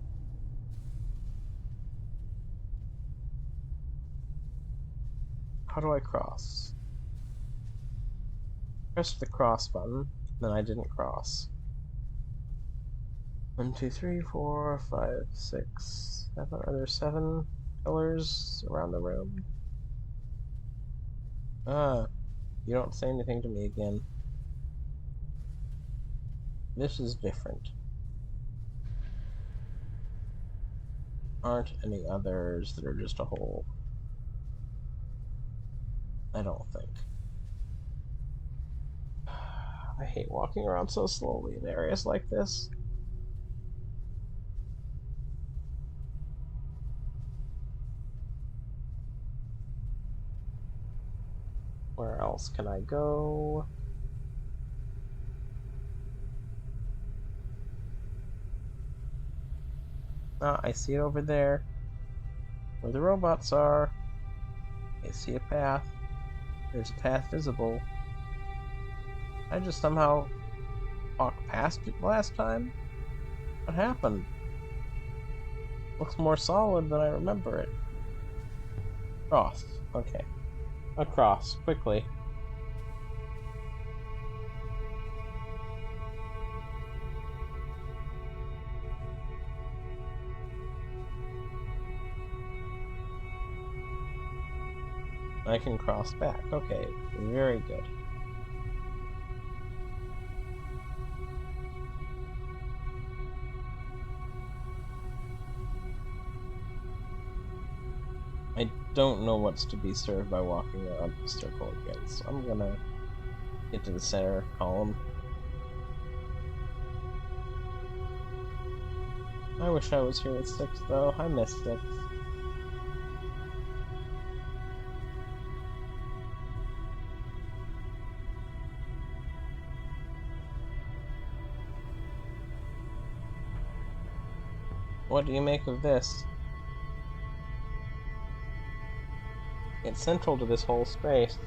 How do I cross? Press the cross button, then I didn't cross. 1, 2, 3, 4, 5, 6, 7. Are there 7 pillars around the room? Ah, you don't say anything to me again. This is different. Aren't any others that are just a hole? I don't think. I hate walking around so slowly in areas like this. Where else can I go? Ah, I see it over there. Where the robots are. I see a path. There's a path visible. I just somehow walked past it last time? What happened? Looks more solid than I remember it. Cross. Okay. Across. Quickly. I can cross back. Okay. Very good. I don't know what's to be served by walking around the circle again, so I'm gonna get to the center column. I wish I was here at 6, though. I missed 6. What do you make of this? It's central to this whole space.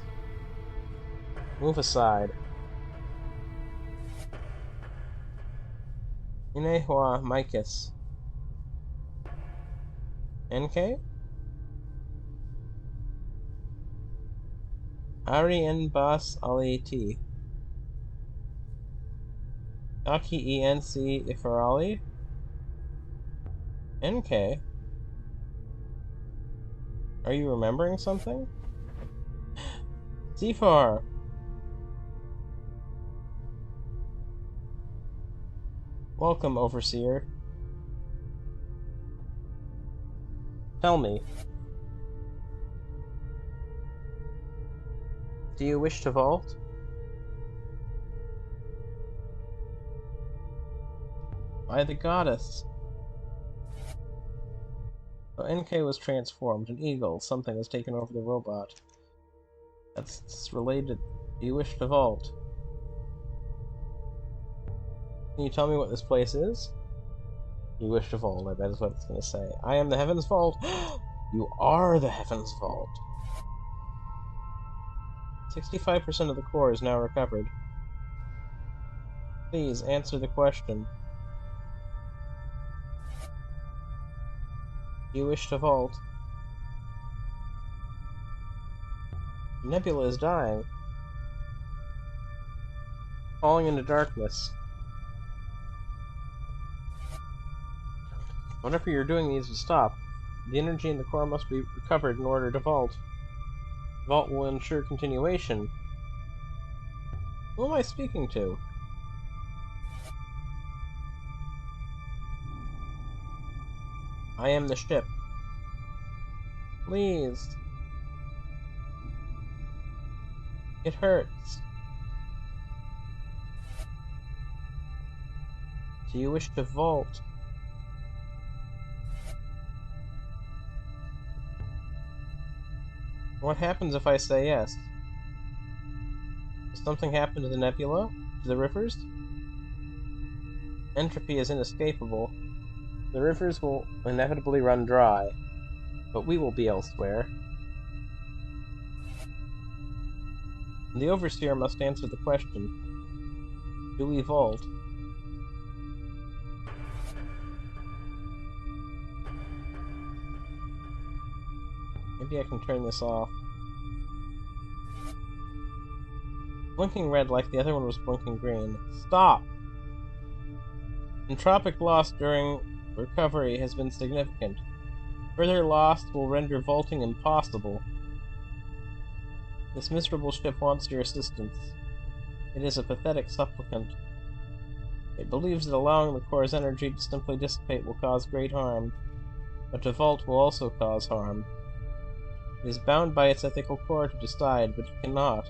Move aside. Inehua Micus. NK? Ari N Bas Ali T. Aki ENC Ifarali? NK? Are you remembering something? Sifar! Welcome, Overseer. Tell me, do you wish to vault? By the goddess. So NK was transformed, an eagle, something has taken over the robot. That's related. Do you wish to vault? Can you tell me what this place is? You wish to vault, I bet is what it's going to say. I am the Heaven's Vault. You are the Heaven's Vault. 65% of the core is now recovered. Please answer the question. Do you wish to vault? The nebula is dying. Falling into darkness. Whatever you're doing needs to stop. The energy in the core must be recovered in order to vault. Vault will ensure continuation. Who am I speaking to? I am the ship. Please. It hurts. Do you wish to vault? What happens if I say yes? Does something happen to the nebula? To the rivers? Entropy is inescapable. The rivers will inevitably run dry, but we will be elsewhere. The Overseer must answer the question. Do we vault? Maybe I can turn this off. Blinking red like the other one was blinking green. Stop! Entropic loss during recovery has been significant. Further loss will render vaulting impossible. This miserable ship wants your assistance. It is a pathetic supplicant. It believes that allowing the core's energy to simply dissipate will cause great harm, but to vault will also cause harm. It is bound by its ethical core to decide, but it cannot.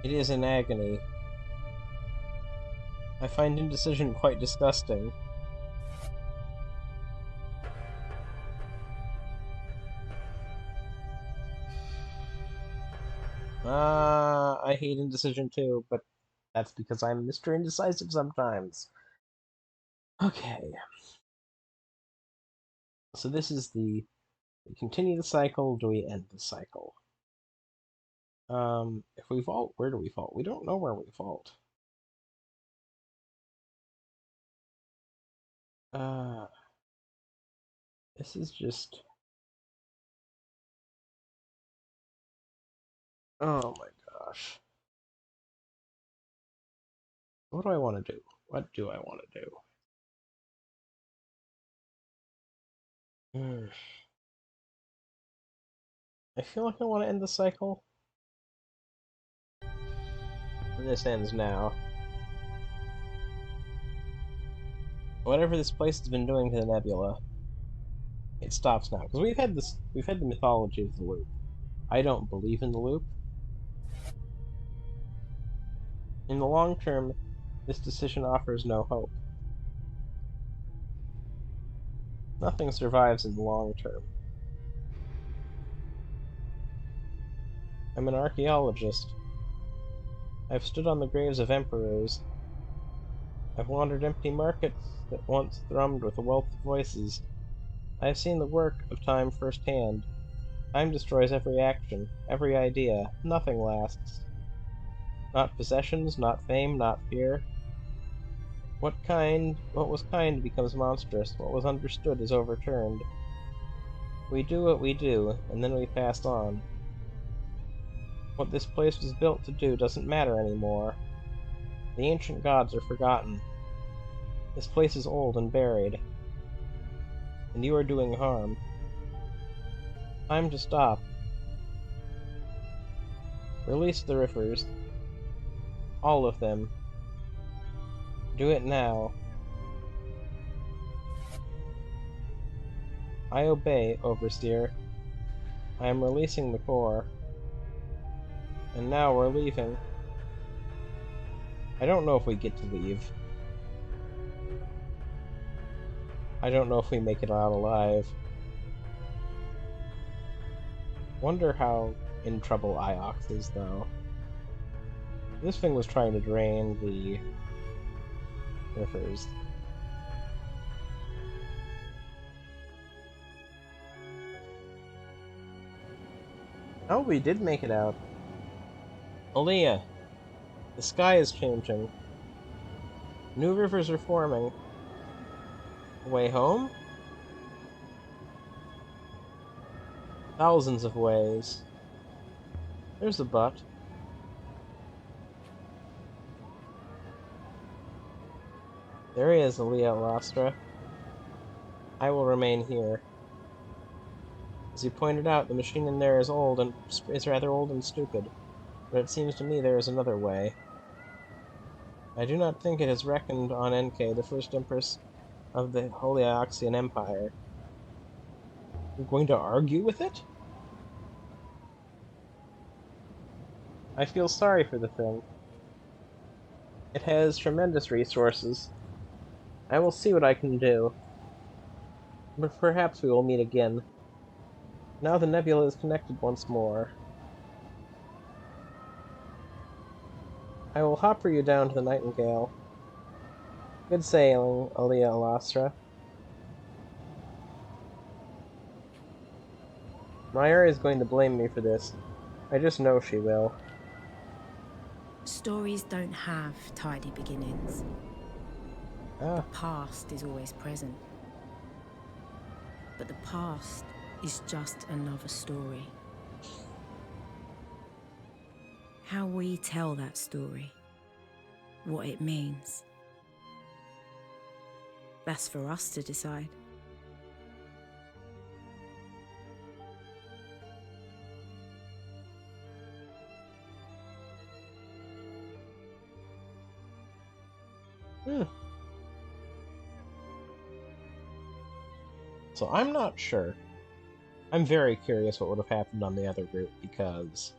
It is in agony. I find indecision quite disgusting. I hate indecision too, but that's because I'm Mr. Indecisive sometimes. Okay. So this is the... We continue the cycle, do we end the cycle? If we vault, where do we vault? We don't know where we vault. This is just... Oh my gosh. What do I want to do? What do I want to do? I feel like I want to end the cycle. And this ends now. Whatever this place has been doing to the nebula, it stops now. Because we've had the mythology of the loop. I don't believe in the loop. In the long term, this decision offers no hope. Nothing survives in the long term. I'm an archaeologist. I've stood on the graves of emperors. I've wandered empty markets that once thrummed with a wealth of voices. I have seen the work of time firsthand. Time destroys every action, every idea. Nothing lasts. Not possessions, not fame, not fear. What was kind becomes monstrous. What was understood is overturned. We do what we do, and then we pass on. What this place was built to do doesn't matter anymore. The ancient gods are forgotten. This place is old and buried. And you are doing harm. Time to stop. Release the riffers. All of them. Do it now. I obey, Overseer. I am releasing the core. And now we're leaving. I don't know if we get to leave. I don't know if we make it out alive. Wonder how in trouble Iox is, though. This thing was trying to drain the rivers. Oh, we did make it out. Aaliyah, the sky is changing. New rivers are forming. Way home? Thousands of ways. There's a but. There he is, Aaliyah Lastra. I will remain here. As you pointed out, the machine in there is rather old and stupid, but it seems to me there is another way. I do not think it has reckoned on Enke, the first empress of the Holy Ioxian Empire. You're going to argue with it? I feel sorry for the thing. It has tremendous resources. I will see what I can do. But perhaps we will meet again. Now the nebula is connected once more. I will hopper you down to the Nightingale. Good sailing, Alia Alastra. Myra is going to blame me for this. I just know she will. Stories don't have tidy beginnings. The past is always present. But the past is just another story. How we tell that story, what it means, that's for us to decide. So I'm not sure. I'm very curious what would have happened on the other route, because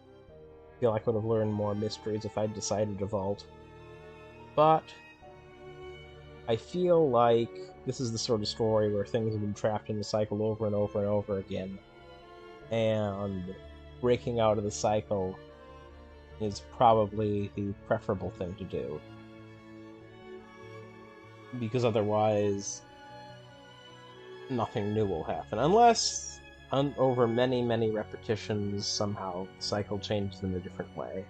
I feel like I would have learned more mysteries if I'd decided to vault. But I feel like this is the sort of story where things have been trapped in the cycle over and over and over again, and breaking out of the cycle is probably the preferable thing to do. Because otherwise, nothing new will happen. Unless, over many, many repetitions, somehow the cycle changes in a different way.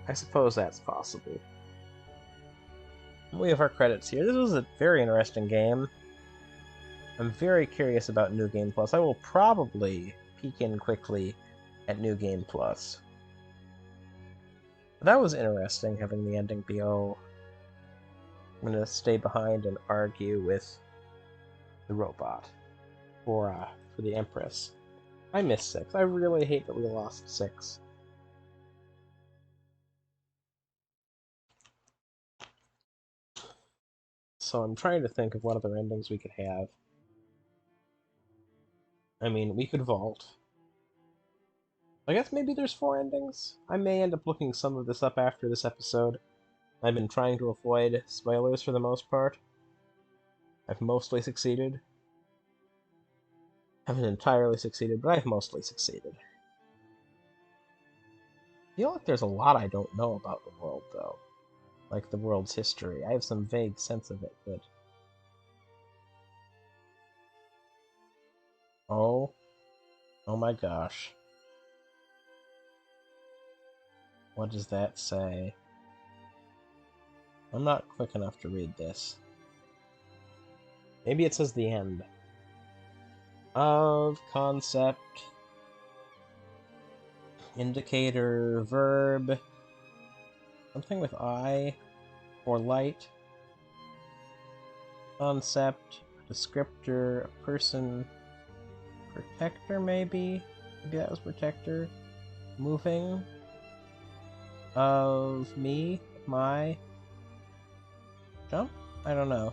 I suppose that's possible. We have our credits here. This was a very interesting game. I'm very curious about New Game Plus. I will probably peek in quickly at New Game Plus. But that was interesting, having the ending be, oh, I'm going to stay behind and argue with the robot for the Empress. I miss 6. I really hate that we lost 6. So I'm trying to think of what other endings we could have. I mean, we could vault. I guess maybe there's 4 endings? I may end up looking some of this up after this episode. I've been trying to avoid spoilers for the most part. I've mostly succeeded. Haven't entirely succeeded, but I've mostly succeeded. I feel like there's a lot I don't know about the world, though. Like the world's history. I have some vague sense of it, but... Oh. Oh my gosh. What does that say? I'm not quick enough to read this. Maybe it says the end. Of concept. Indicator, verb. Something with I. Or light. Concept. Descriptor. A person. Protector, maybe? Maybe that was protector. Moving. Of me. My. Jump? I don't know.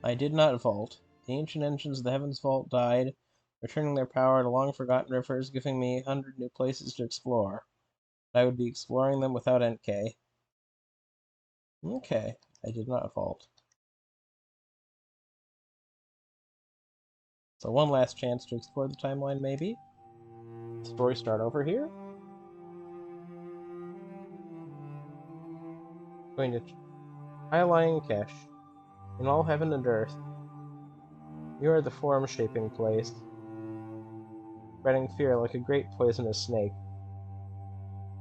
I did not vault. The ancient engines of the Heavens Vault died, returning their power to long-forgotten rivers, giving me 100 new places to explore. But I would be exploring them without NK. Okay, I did not vault. So one last chance to explore the timeline, maybe? Story start over here? Going to High-lying Kesh. In all heaven and earth, you are the form-shaping place, spreading fear like a great poisonous snake.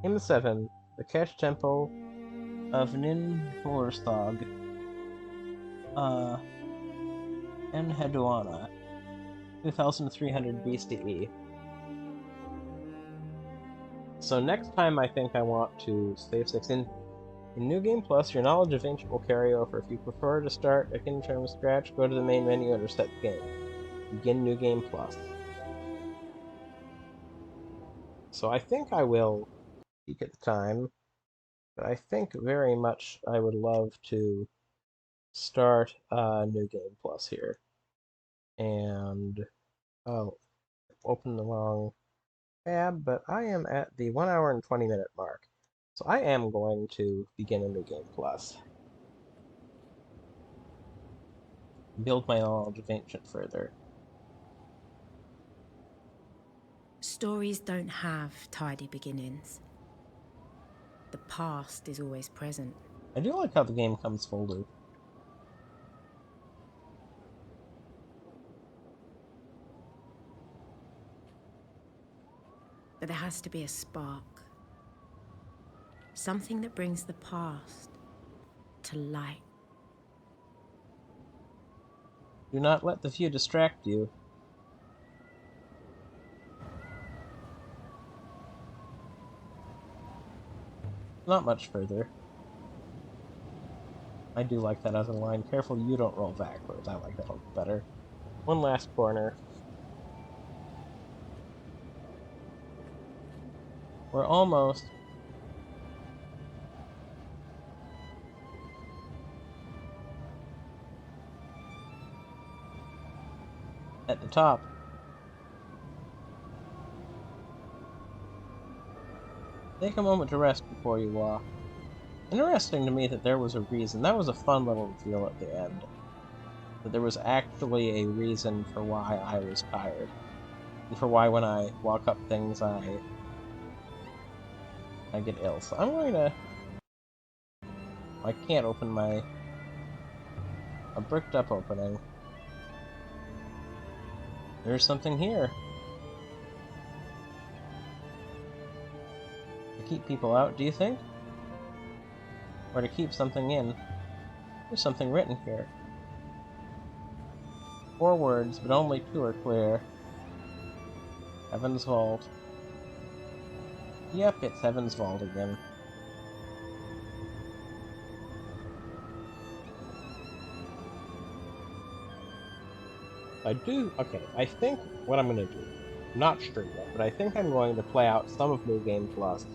Hymn 7, the Kesh Temple of Ninhursthog, Enheduanna, 2300 BCE. So next time I think I want to save 6 in New Game Plus, your knowledge of Ancient will carry over. If you prefer to start a game from scratch, go to the main menu and reset the game. Begin New Game Plus. So I think I will peek at the time, but I think very much I would love to start New Game Plus here. And, oh, open the wrong tab, but I am at the 1 hour and 20 minute mark. So I am going to begin a New Game Plus. Build my knowledge of Ancient further. Stories don't have tidy beginnings. The past is always present. I do like how the game comes folded. But there has to be a spark. Something that brings the past to light. Do not let the view distract you. Not much further. I do like that other line. Careful you don't roll backwards. I like that a little better. One last corner. We're almost. At the top. Take a moment to rest before you walk. Interesting to me that there was a reason. That was a fun little reveal at the end. That there was actually a reason for why I was tired. And for why when I walk up things I get ill. So I'm going to... I can't open my... a bricked up opening. There's something here. To keep people out, do you think? Or to keep something in? There's something written here. 4 words, but only 2 are clear. Heaven's Vault. Yep, it's Heaven's Vault again. Okay, I think what I'm going to do, I'm not sure yet, but I think I'm going to play out some of New Game Plus.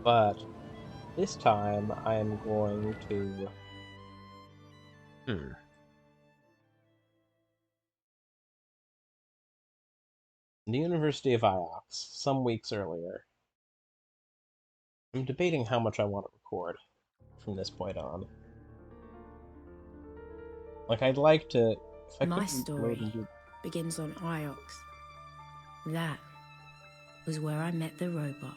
But this time I'm going to... The University of Iox, some weeks earlier. I'm debating how much I want to record from this point on. Like, I'd like to... If I My could story and do... begins on Iox. That was where I met the robot.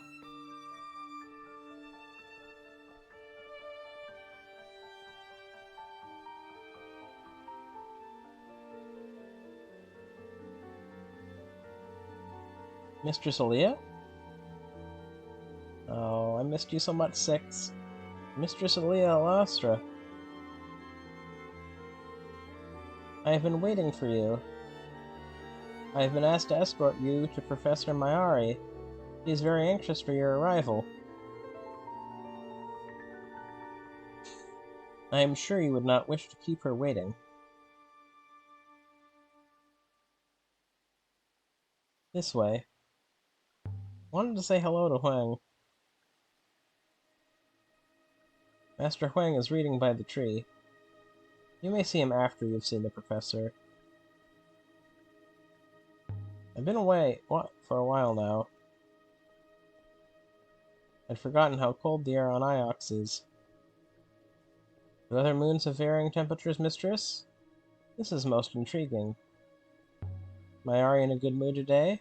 Mistress Aaliyah? Oh, I missed you so much, Six. Mistress Aaliyah Alastra. I have been waiting for you. I have been asked to escort you to Professor Mayari. He is very anxious for your arrival. I am sure you would not wish to keep her waiting. This way. Wanted to say hello to Huang. Master Huang is reading by the tree. You may see him after you've seen the professor. I've been away for a while now. I'd forgotten how cold the air on Iox is. Do other moons have varying temperatures, mistress? This is most intriguing. Am I in a good mood today?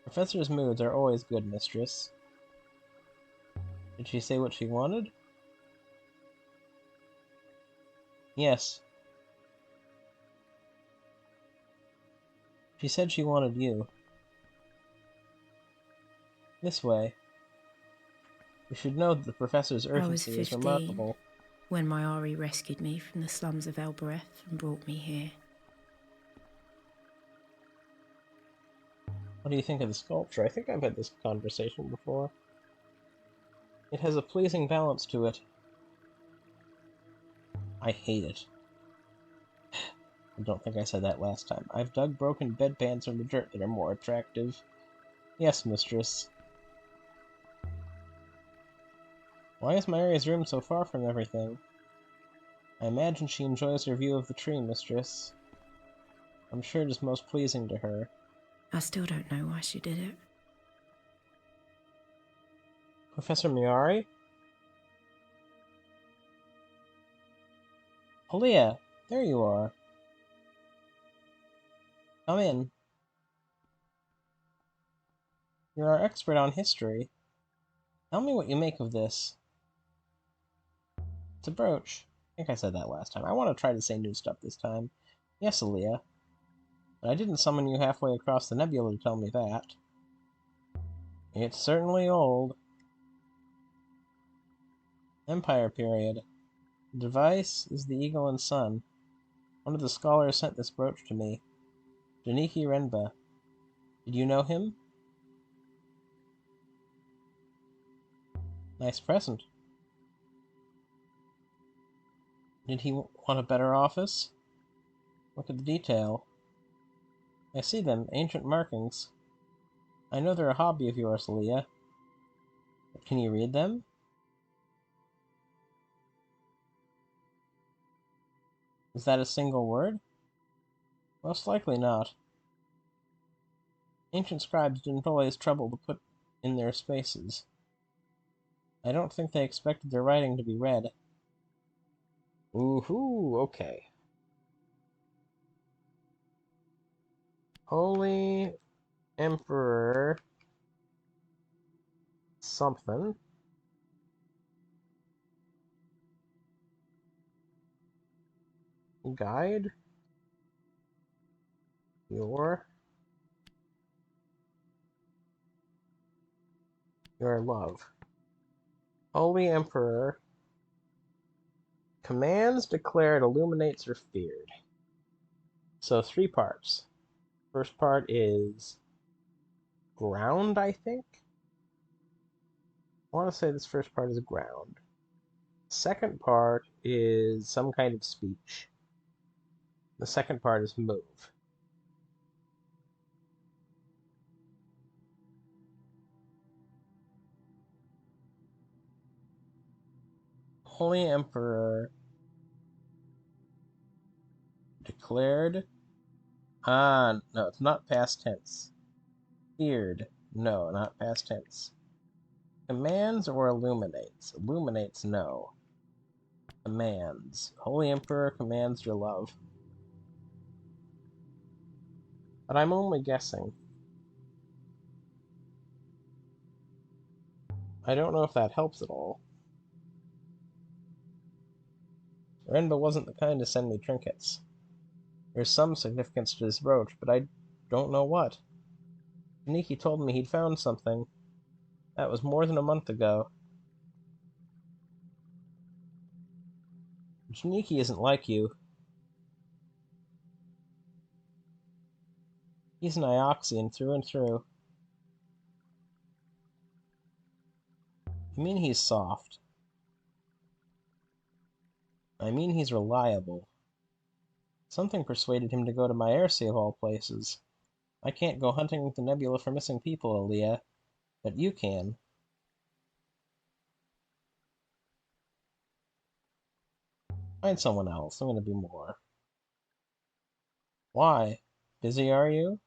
Professor's moods are always good, mistress. Did she say what she wanted? Yes. She said she wanted you. This way. You should know that the professor's I was urgency is 15 remarkable. when my Ari rescued me from the slums of Elbereth and brought me here. What do you think of the sculpture? I think I've had this conversation before. It has a pleasing balance to it. I hate it. I don't think I said that last time. I've dug broken bedpans from the dirt that are more attractive. Yes, mistress. Why is Maria's room so far from everything? I imagine she enjoys her view of the tree, mistress. I'm sure it is most pleasing to her. I still don't know why she did it. Professor Miari? Halia, there you are. Come in. You're our expert on history. Tell me what you make of this. It's a brooch. I think I said that last time. I want to try to say new stuff this time. Yes, Aaliyah. But I didn't summon you halfway across the nebula to tell me that. It's certainly old. Empire period. The device is the eagle and sun. One of the scholars sent this brooch to me. Janiki Renba. Did you know him? Nice present. Did he want a better office? Look at the detail. I see them, ancient markings. I know they're a hobby of yours, Leah. But can you read them? Is that a single word? Most likely not. Ancient scribes didn't always trouble to put in their spaces. I don't think they expected their writing to be read. Woohoo, okay. Holy Emperor something. Guide your love. Holy Emperor commands declared, illuminates, or feared. So 3 parts. First part is ground, I think. I want to say this first part is ground. Second part is some kind of speech. The second part is move. Holy Emperor declared. No, it's not past tense. Feared. No, not past tense. Commands or illuminates? Illuminates, no. Commands. Holy Emperor commands your love. But I'm only guessing. I don't know if that helps at all. Renba wasn't the kind to send me trinkets. There's some significance to this brooch, but I don't know what. Niki told me he'd found something. That was more than a month ago. Janiki isn't like you. He's an Ioxian through and through. I mean he's soft. I mean he's reliable. Something persuaded him to go to Myersea of all places. I can't go hunting with the nebula for missing people, Aaliyah, but you can. Find someone else. I'm gonna be more. Why? Busy, are you?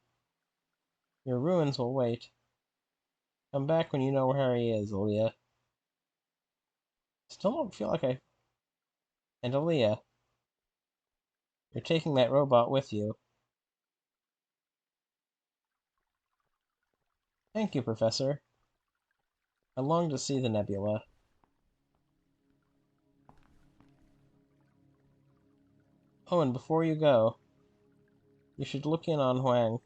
Your ruins will wait. Come back when you know where he is, Aaliyah. Still don't feel like I... And Aaliyah, you're taking that robot with you. Thank you, Professor. I long to see the nebula. Oh, and before you go, you should look in on Huang.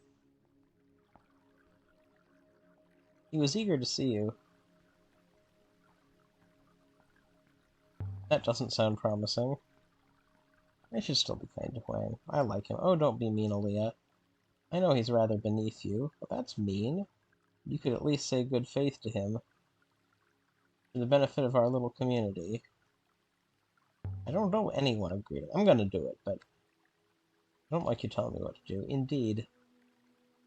He was eager to see you. That doesn't sound promising. I should still be kind to Huang. I like him. Oh, don't be mean, Aaliyah. I know he's rather beneath you, but that's mean. You could at least say good faith to him, for the benefit of our little community. I don't know anyone of greeting. I'm gonna do it, but I don't like you telling me what to do. Indeed.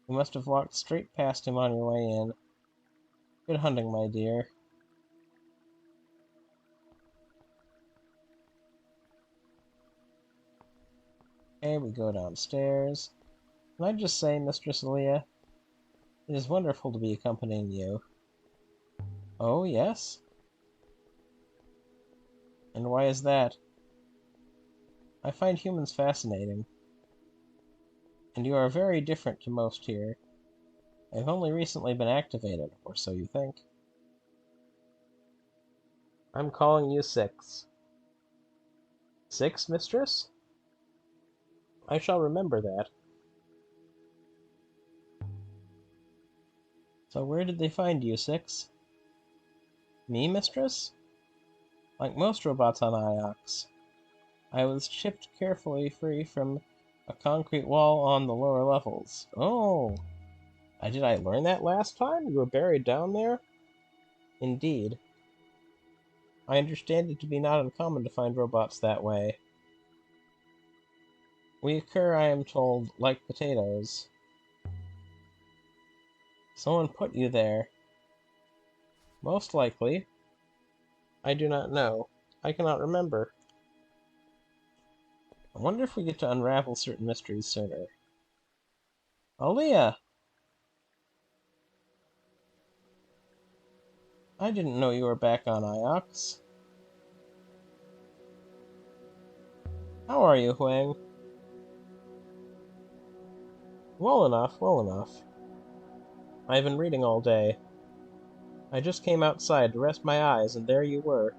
You must have walked straight past him on your way in. Good hunting, my dear. Okay, we go downstairs. Can I just say, Mistress Aaliyah, it is wonderful to be accompanying you. Oh, yes? And why is that? I find humans fascinating. And you are very different to most here. I've only recently been activated, or so you think. I'm calling you 6. 6, mistress? I shall remember that. So where did they find you, 6? Me, mistress? Like most robots on Iox, I was chipped carefully free from a concrete wall on the lower levels. Oh! Did I learn that last time? You were buried down there? Indeed. I understand it to be not uncommon to find robots that way. We occur, I am told, like potatoes. Someone put you there. Most likely. I do not know. I cannot remember. I wonder if we get to unravel certain mysteries sooner. Aaliyah! I didn't know you were back on Iox. How are you, Huang? Well enough, well enough. I've been reading all day. I just came outside to rest my eyes, and there you were.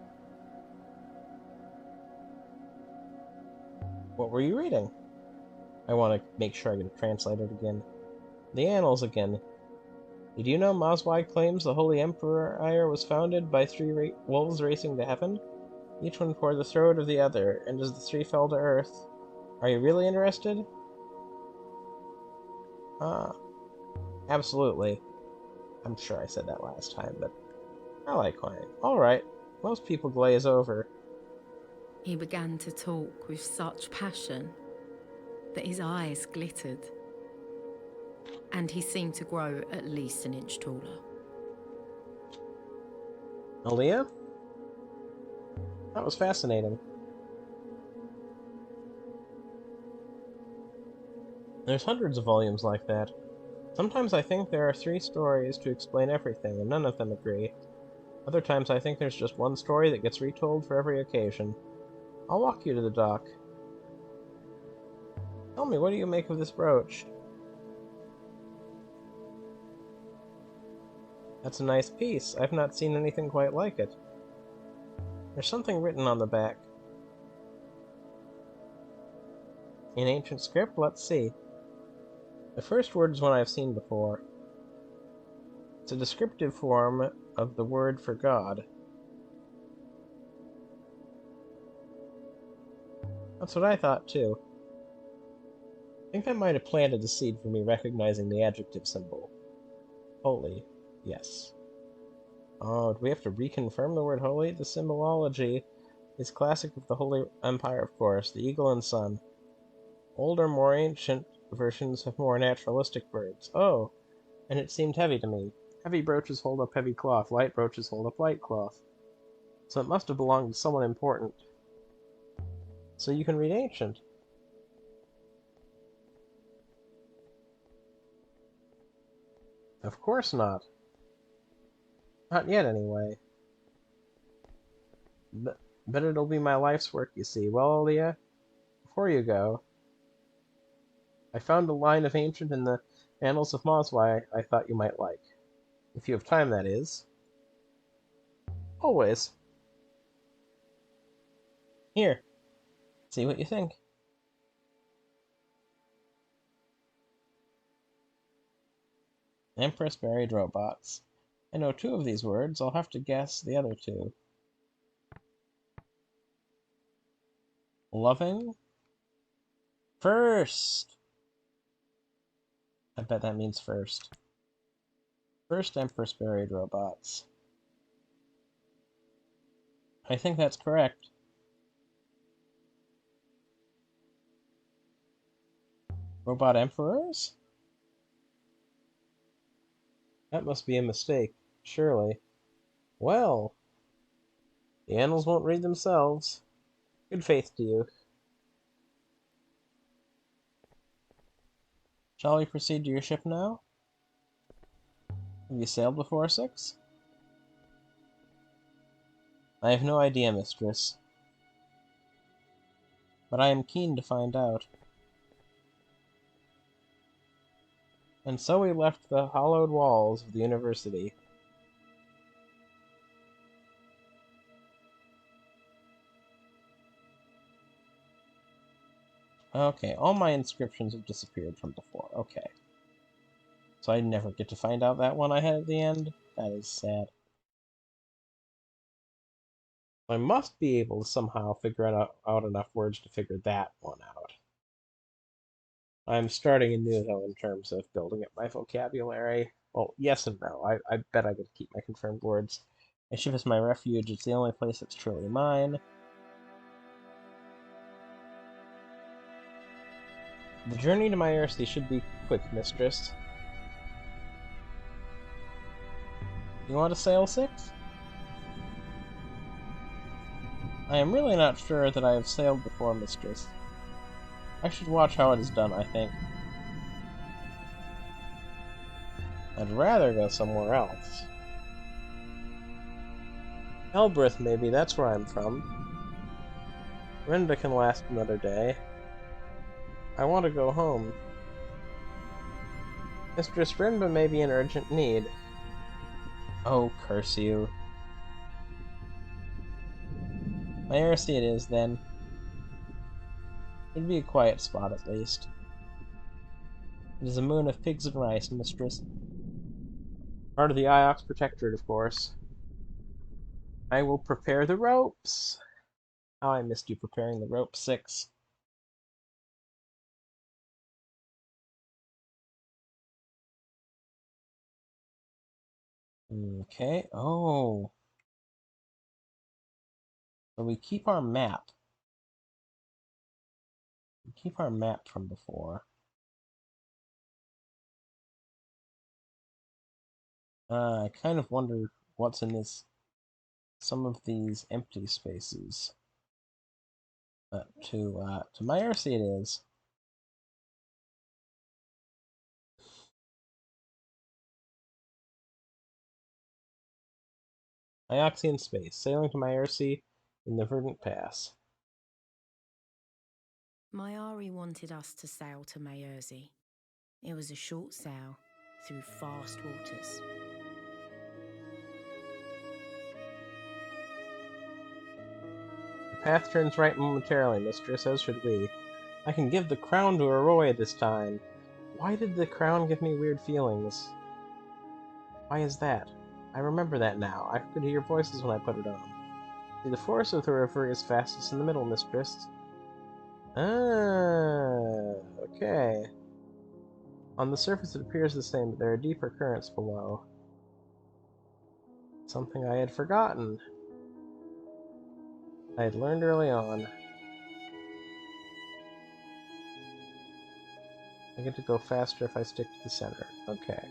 What were you reading? I want to make sure I get it translated again. The Annals again. Did you know Mazwai claims the Holy Empire was founded by 3 wolves racing to heaven? Each one toward the throat of the other, and as the 3 fell to earth. Are you really interested? Ah, absolutely. I'm sure I said that last time, but I like Huang. Alright, most people glaze over. He began to talk with such passion that his eyes glittered, and he seemed to grow at least an inch taller. Aaliyah? That was fascinating. There's hundreds of volumes like that. Sometimes I think there are 3 stories to explain everything, and none of them agree. Other times I think there's just one story that gets retold for every occasion. I'll walk you to the dock. Tell me, what do you make of this brooch? That's a nice piece. I've not seen anything quite like it. There's something written on the back. In ancient script? Let's see. The first word is one I've seen before. It's a descriptive form of the word for God. That's what I thought, too. I think that might have planted the seed for me recognizing the adjective symbol. Holy. Yes. Oh, do we have to reconfirm the word holy? The symbology is classic of the Holy Empire, of course. The eagle and sun. Older, more ancient versions have more naturalistic birds. Oh, and it seemed heavy to me. Heavy brooches hold up heavy cloth. Light brooches hold up light cloth. So it must have belonged to someone important. So you can read Ancient. Of course not. Not yet, anyway. But it'll be my life's work, you see. Well, Leah, before you go, I found a line of Ancient in the Annals of Moswai I thought you might like. If you have time, that is. Always. Here, see what you think. Empress buried robots. I know 2 of these words. I'll have to guess the other 2. Loving? First! I bet that means first. First Empress buried robots. I think that's correct. Robot emperors? That must be a mistake, surely. Well, the annals won't read themselves. Good faith to you. Shall we proceed to your ship now? Have you sailed before, 6? I have no idea, mistress. But I am keen to find out. And so we left the hollowed walls of the university. Okay, all my inscriptions have disappeared from before. Okay. So I never get to find out that one I had at the end? That is sad. I must be able to somehow figure out enough words to figure that one out. I'm starting anew, though, in terms of building up my vocabulary. Well, yes and no. I bet I could keep my confirmed words. My ship is my refuge. It's the only place that's truly mine. The journey to my Earthsea should be quick, mistress. You want to sail, 6? I am really not sure that I have sailed before, mistress. I should watch how it is done, I think. I'd rather go somewhere else. Elbreth, maybe, that's where I'm from. Rinda can last another day. I want to go home. Mistress Rinda may be in urgent need. Oh, curse you. My Earthsea it is, then. It'd be a quiet spot, at least. It is a moon of pigs and rice, mistress. Part of the Iox Protectorate, of course. I will prepare the ropes. How I missed you preparing the ropes, 6. Okay. Oh. So we keep our map. We keep our map from before. I kind of wonder what's in some of these empty spaces. To my Earthsea it is. Ioxian space, sailing to my Earthsea in the Verdant Pass. Mayari wanted us to sail to Mayersey. It was a short sail through fast waters. The path turns right momentarily, mistress, as should we. I can give the crown to Arroy this time. Why did the crown give me weird feelings? Why is that? I remember that now. I could hear your voices when I put it on. See, the force of the river is fastest in the middle, mistress. Ah, okay. On the surface it appears the same, but there are deeper currents below. Something I had forgotten. I had learned early on. I get to go faster if I stick to the center. Okay.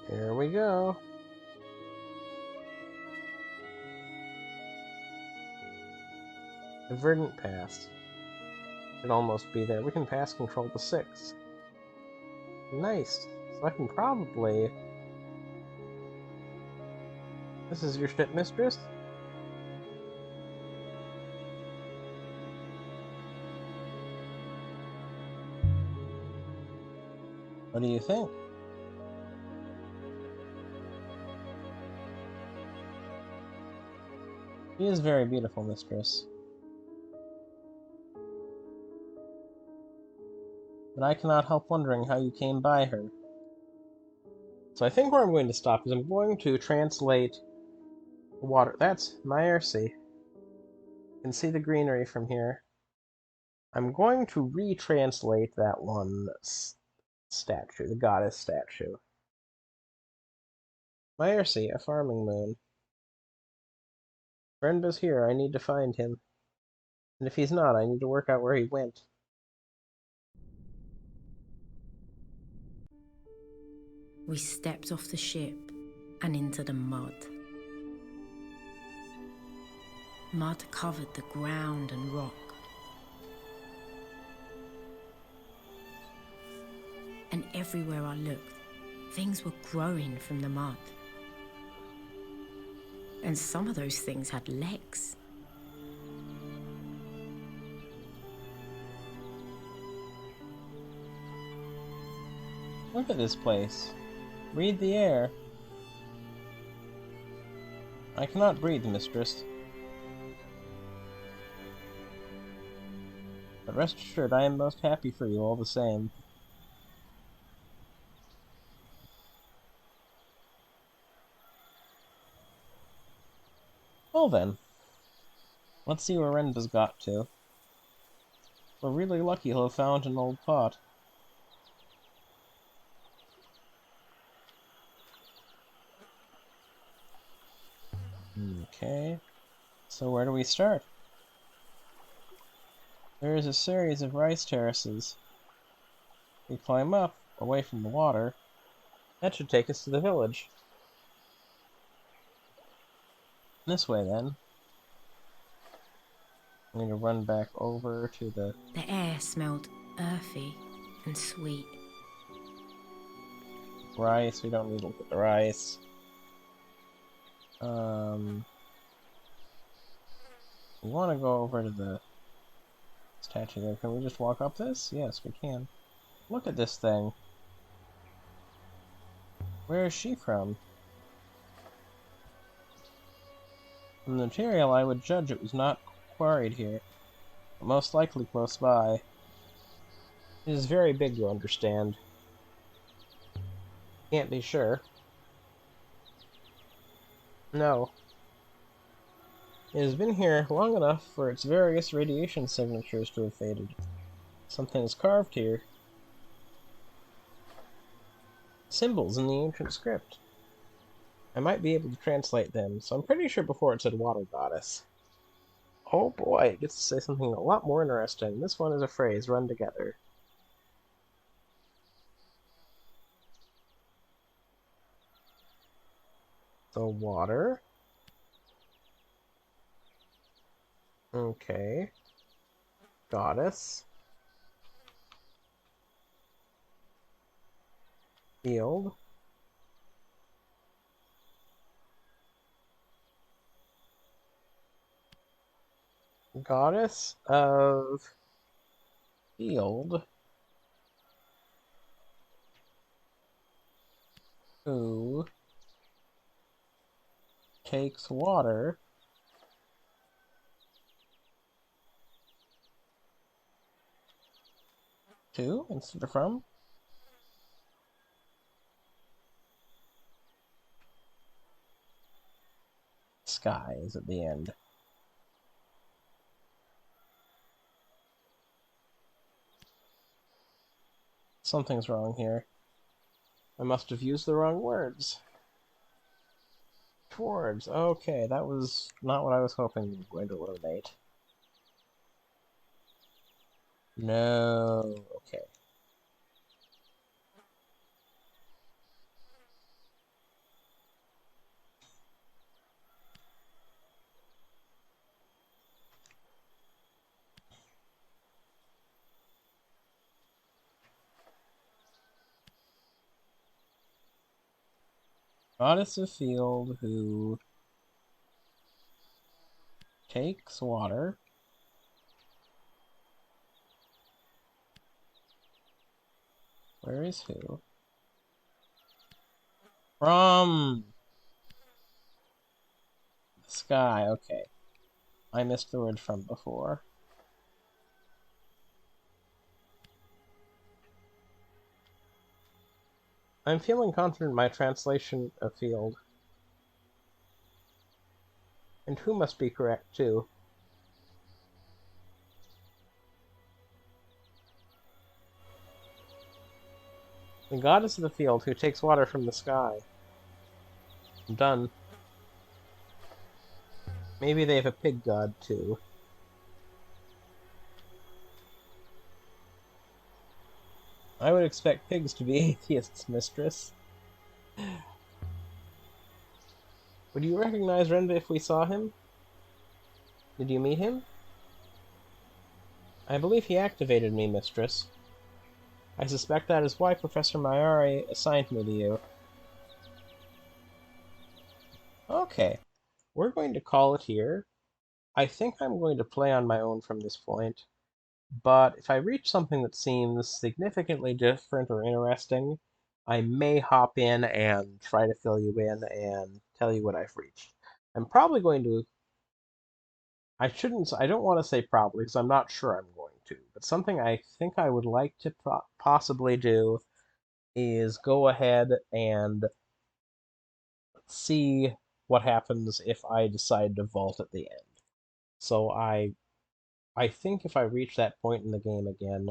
Here we go. The verdant pass. Should almost be there. We can pass control to 6. Nice. So I can probably... This is your ship, mistress? What do you think? She is very beautiful, mistress. But I cannot help wondering how you came by her. So I think where I'm going to stop is I'm going to translate the water. That's Myrcy. You can see the greenery from here. I'm going to retranslate that one statue, the goddess statue. Myrcy, a farming moon. Brenda's here. I need to find him. And if he's not, I need to work out where he went. We stepped off the ship and into the mud. Mud covered the ground and rock. And everywhere I looked, things were growing from the mud. And some of those things had legs. Look at this place. Breathe the air. I cannot breathe, mistress. But rest assured, I am most happy for you all the same. Well then, let's see where Renda's got to. We're really lucky he'll have found an old pot. Okay, so where do we start? There is a series of rice terraces. We climb up, away from the water. That should take us to the village. This way, then. I'm going to run back over to the... The air smelled earthy and sweet. rice. We don't need to look at the rice. We want to go over to the statue there. Can we just walk up this? Yes, we can. Look at this thing. Where is she from? From the material, I would judge it was not quarried here, but most likely close by. It is very big, you understand. Can't be sure. No. It has been here long enough for its various radiation signatures to have faded. Something is carved here. Symbols in the ancient script. I might be able to translate them, so I'm pretty sure before it said water goddess. Oh boy, it gets to say something a lot more interesting. This one is a phrase run together. So water. Okay. Goddess. Field. Goddess of field who takes water to instead of from sky is at the end. Something's wrong here. I must have used the wrong words. Towards. Okay, that was not what I was hoping you were going to eliminate. No. Okay. Goddess of Field who takes water. Where is who? From the sky. Okay. I missed the word from before. I'm feeling confident in my translation of field. And who must be correct, too. The goddess of the field who takes water from the sky. I'm done. Maybe they have a pig god, too. I would expect pigs to be atheists, mistress. Would you recognize Renva if we saw him? Did you meet him? I believe he activated me, mistress. I suspect that is why Professor Mayari assigned me to you. Okay, we're going to call it here. I think I'm going to play on my own from this point, but if I reach something that seems significantly different or interesting, I may hop in and try to fill you in and tell you what I've reached. I'm probably going to I don't want to say probably because I'm not sure I'm going to, but something I think I would like to possibly do is go ahead and see what happens if I decide to vault at the end. So I think if I reach that point in the game again,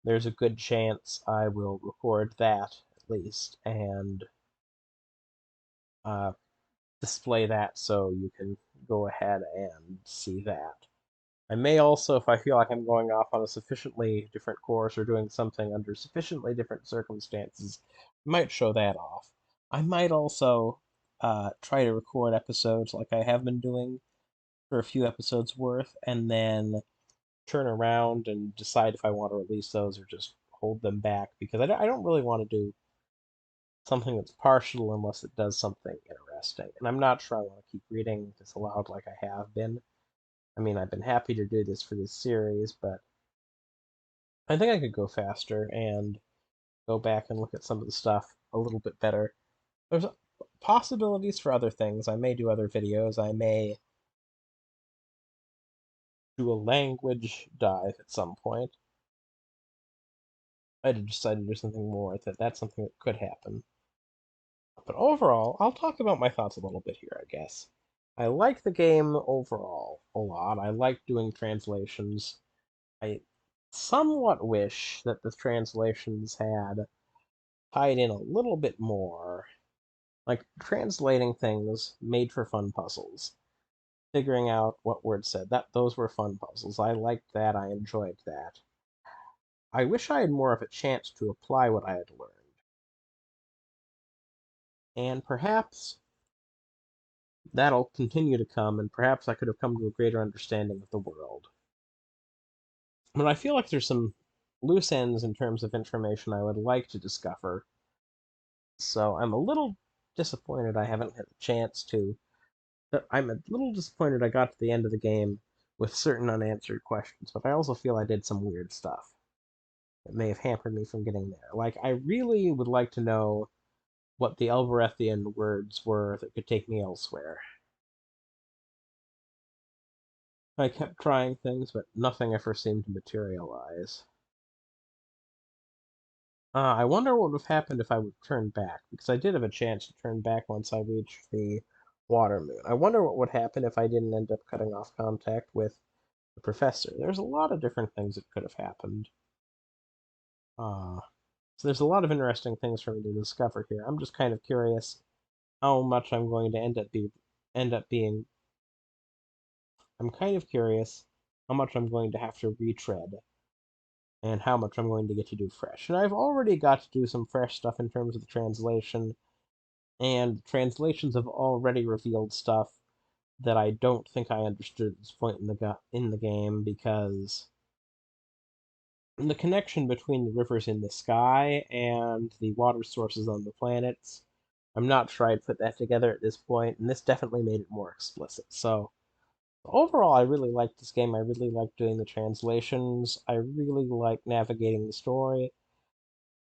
there's a good chance I will record that at least and uh, display that so you can go ahead and see that. I may also, if I feel like I'm going off on a sufficiently different course or doing something under sufficiently different circumstances, might show that off. I might also try to record episodes like I have been doing for a few episodes worth, and then turn around and decide if I want to release those or just hold them back, because I don't really want to do something that's partial unless it does something interesting. And I'm not sure I want to keep reading this aloud like I have been. I mean, I've been happy to do this for this series, but I think I could go faster and go back and look at some of the stuff a little bit better. There's possibilities for other things. I may do other videos. I may do a language dive at some point. I decided to do something more with it. That's something that could happen. But overall, I'll talk about my thoughts a little bit here, I guess. I like the game overall a lot. I like doing translations. I somewhat wish that the translations had tied in a little bit more, like translating things made for fun puzzles, figuring out what words said. Those were fun puzzles. I liked that. I enjoyed that. I wish I had more of a chance to apply what I had learned. And perhaps that'll continue to come, and perhaps I could have come to a greater understanding of the world. But I feel like there's some loose ends in terms of information I would like to discover, so I'm a little disappointed I haven't had a chance to. I'm a little disappointed I got to the end of the game with certain unanswered questions, but I also feel I did some weird stuff that may have hampered me from getting there. Like, I really would like to know what the Elvarethian words were that could take me elsewhere. I kept trying things, but nothing ever seemed to materialize. I wonder what would have happened if I would turn back, because I did have a chance to turn back once I reached the water moon. I wonder what would happen if I didn't end up cutting off contact with the professor. There's a lot of different things that could have happened. Uh, so there's a lot of interesting things for me to discover here. I'm just kind of curious how much I'm going to end up being. I'm kind of curious how much I'm going to have to retread and how much I'm going to get to do fresh. And I've already got to do some fresh stuff in terms of the translation, and translations have already revealed stuff that I don't think I understood at this point in the game, because the connection between the rivers in the sky and the water sources on the planets I'm not sure I'd put that together at this point, and this definitely made it more explicit. So overall, I really liked this game. I really liked doing the translations. I really liked navigating the story.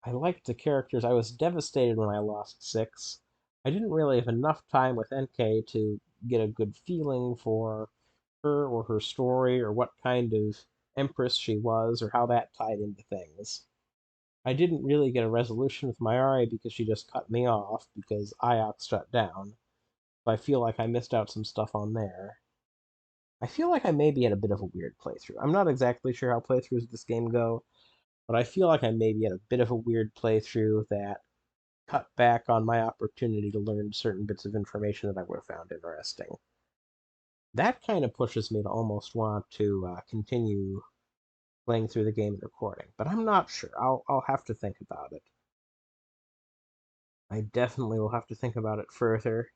I liked the characters. I was devastated when I lost Six. I didn't really have enough time with NK to get a good feeling for her or her story or what kind of empress she was or how that tied into things. I didn't really get a resolution with Mayari because she just cut me off because IOX shut down. So I feel like I missed out some stuff on there. I feel like I maybe had a bit of a weird playthrough. I'm not exactly sure how playthroughs of this game go, but I feel like I maybe had a bit of a weird playthrough that cut back on my opportunity to learn certain bits of information that I would have found interesting. That kind of pushes me to almost want to continue playing through the game and recording, but I'm not sure. I'll have to think about it. I definitely will have to think about it further.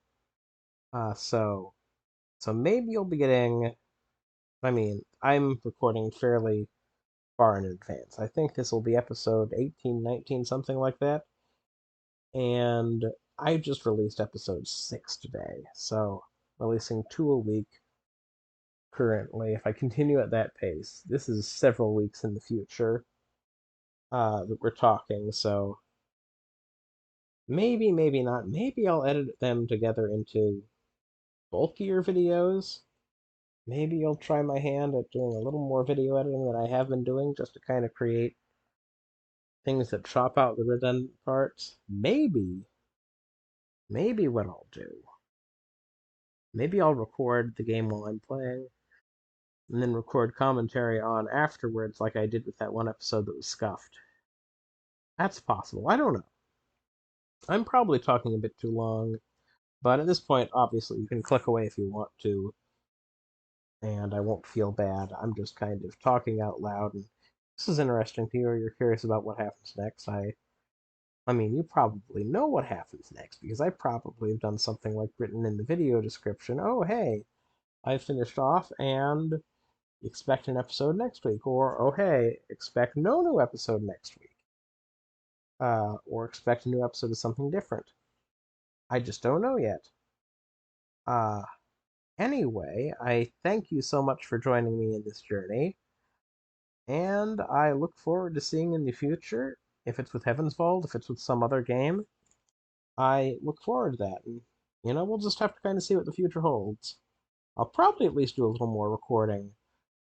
So maybe you'll be getting. I mean, I'm recording fairly far in advance. I think this will be episode 18, 19, something like that. And I just released episode 6 today, so releasing 2 a week currently. If I continue at that pace, this is several weeks in the future that we're talking, so maybe not. Maybe I'll edit them together into bulkier videos. Maybe I'll try my hand at doing a little more video editing than I have been doing just to kind of create things that chop out the redundant parts. Maybe what I'll do. Maybe I'll record the game while I'm playing, and then record commentary on afterwards like I did with that one episode that was scuffed. That's possible. I don't know. I'm probably talking a bit too long, but at this point, obviously, you can click away if you want to, and I won't feel bad. I'm just kind of talking out loud, and this is interesting to you, or you're curious about what happens next. I mean, you probably know what happens next, because I probably have done something like written in the video description, oh, hey, I finished off, and expect an episode next week, or oh, hey, expect no new episode next week, or expect a new episode of something different. I just don't know yet. Uh, Anyway, I thank you so much for joining me in this journey, and I look forward to seeing in the future, if it's with Heaven's Vault, if it's with some other game. I look forward to that, and, we'll just have to kind of see what the future holds. I'll probably at least do a little more recording,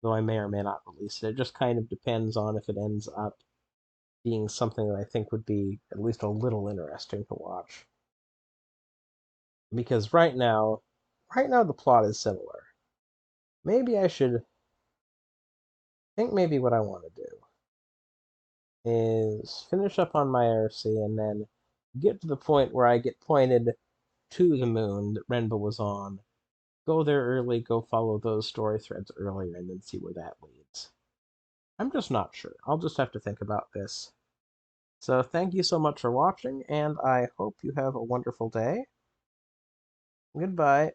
though I may or may not release it. It just kind of depends on if it ends up being something that I think would be at least a little interesting to watch. Because right now the plot is similar. Maybe I should think maybe what I want to do is finish up on my RC and then get to the point where I get pointed to the moon that Renba was on. Go there early, go follow those story threads earlier, and then see where that leads. I'm just not sure. I'll just have to think about this. So thank you so much for watching, and I hope you have a wonderful day. Goodbye.